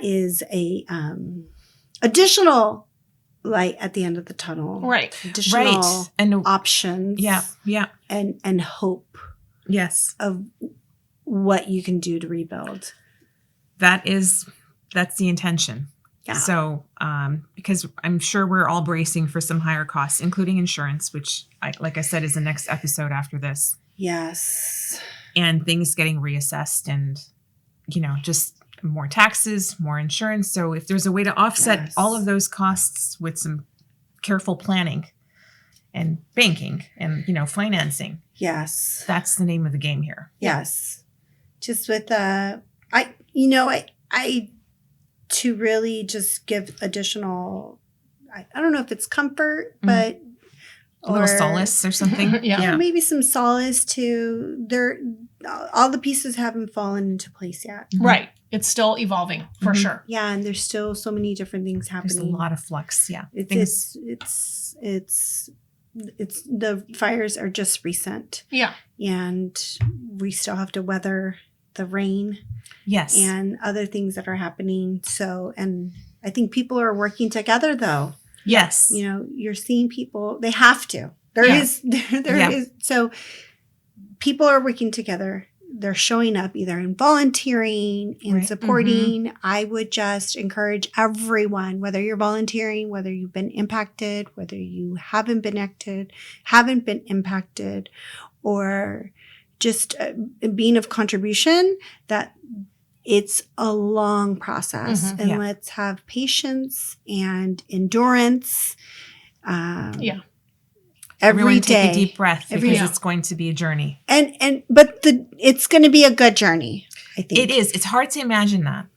S1: is a additional light at the end of the tunnel.
S2: Right.
S1: Additional
S3: Right. And
S1: options.
S3: yeah. Yeah.
S1: And hope
S3: Yes.
S1: of what you can do to rebuild.
S3: That's the intention.
S1: Yeah.
S3: So, because I'm sure we're all bracing for some higher costs, including insurance, which, like I said, is the next episode after this,
S1: Yes.
S3: and things getting reassessed, and just more taxes, more insurance. So, if there's a way to offset
S1: Yes.
S3: all of those costs with some careful planning and banking and financing,
S1: Yes.
S3: that's the name of the game here.
S1: Yes. Just with I to really just give additional I don't know if it's comfort,
S3: Mhm.
S1: but
S3: A little solace or something.
S2: Yeah.
S1: Or maybe some solace to all the pieces haven't fallen into place yet.
S3: Mhm.
S2: Right. It's still evolving for
S3: Mhm.
S2: sure.
S1: Yeah, and there's still so many different things happening.
S3: There's a lot of flux. Yeah.
S1: It's the fires are just recent,
S2: Yeah.
S1: and we still have to weather the rain
S3: Yes.
S1: and other things that are happening. So, and I think people are working together though.
S3: Yes.
S1: You're seeing people, they have to. There
S3: Yeah.
S1: is.
S3: Yeah.
S1: So people are working together. They're showing up either in volunteering and
S3: Right.
S1: supporting. I would just encourage everyone, whether you're volunteering, whether you've been impacted, whether you haven't been impacted, or just being of contribution, that it's a long process.
S2: Mhm.
S1: And
S3: Yeah.
S1: let's have patience and endurance.
S2: Yeah.
S1: Every
S3: Everyone
S1: day.
S3: take a deep breath
S1: Every
S3: because
S2: day.
S3: it's going to be a journey.
S1: But it's going to be a good journey, I think.
S3: It is. It's hard to imagine that.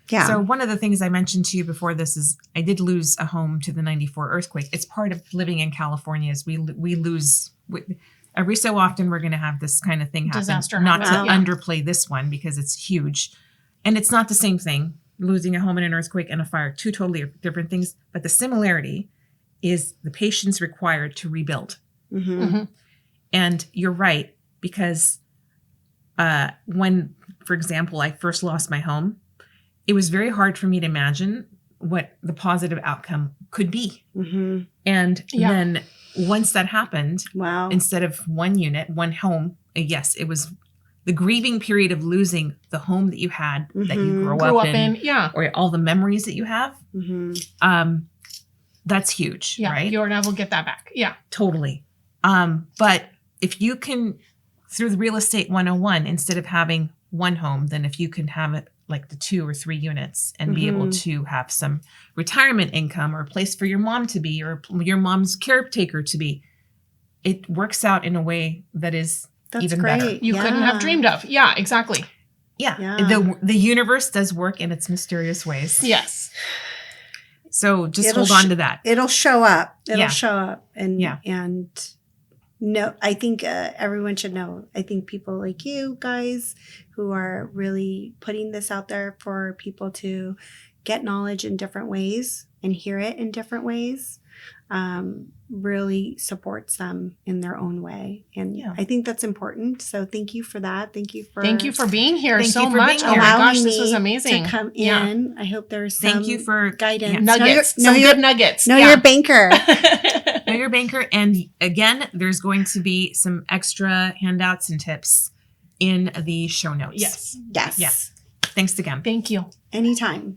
S1: Yeah.
S3: So one of the things I mentioned to you before this is I did lose a home to the 94 earthquake. It's part of living in California is we lose every so often we're going to have this kind of thing happen.
S2: Disaster
S3: Not
S2: happen,
S3: to
S2: yeah.
S3: underplay this one because it's huge. And it's not the same thing. Losing a home in an earthquake and a fire, 2 totally different things. But the similarity is the patience required to rebuild.
S1: Mm-hmm.
S2: Mhm.
S3: And you're right, because when, for example, I first lost my home, it was very hard for me to imagine what the positive outcome could be.
S1: Mm-hmm.
S3: And
S2: Yeah.
S3: then once that happened,
S1: Wow.
S3: instead of one unit, one home, yes, it was the grieving period of losing the home that you had, that you
S1: Mhm.
S3: grew
S2: Grew
S3: up
S2: up in. Yeah.
S3: or all the memories that you have.
S1: Mm-hmm.
S3: that's huge,
S2: Yeah,
S3: right?
S2: you never get that back. Yeah.
S3: Totally. But if you can, through the real estate 101, instead of having one home, then if you can have it like the 2 or 3 units and be able to have some retirement income or a place for your mom to be or your mom's caretaker to be, it works out in a way that is
S1: That's
S3: even
S1: great.
S3: better.
S2: You couldn't have dreamed of. Yeah, exactly.
S3: Yeah. The universe does work in its mysterious ways.
S2: Yes.
S3: So just hold on to that.
S1: It'll show up. It'll
S3: Yeah.
S1: show up. And
S3: Yeah.
S1: and no, I think everyone should know. I think people like you guys who are really putting this out there for people to get knowledge in different ways and hear it in different ways really supports them in their own way. And
S3: Yeah.
S1: I think that's important. So thank you for that. Thank you for
S2: being here
S3: Thank
S2: so
S3: you for
S2: much.
S3: being
S2: Oh
S3: here.
S2: my
S1: allowing
S2: gosh, this was
S1: me
S2: amazing.
S1: to come
S2: Yeah.
S1: in. I hope there's some
S3: Thank you for
S1: guidance.
S2: Nuggets.
S1: Know
S2: Some
S1: your,
S2: good nuggets.
S1: know
S2: Yeah.
S1: your banker.
S3: Know your banker. And again, there's going to be some extra handouts and tips in the show notes.
S2: Yes.
S1: Yes.
S3: Yeah. Thanks again.
S2: Thank you.
S1: Anytime.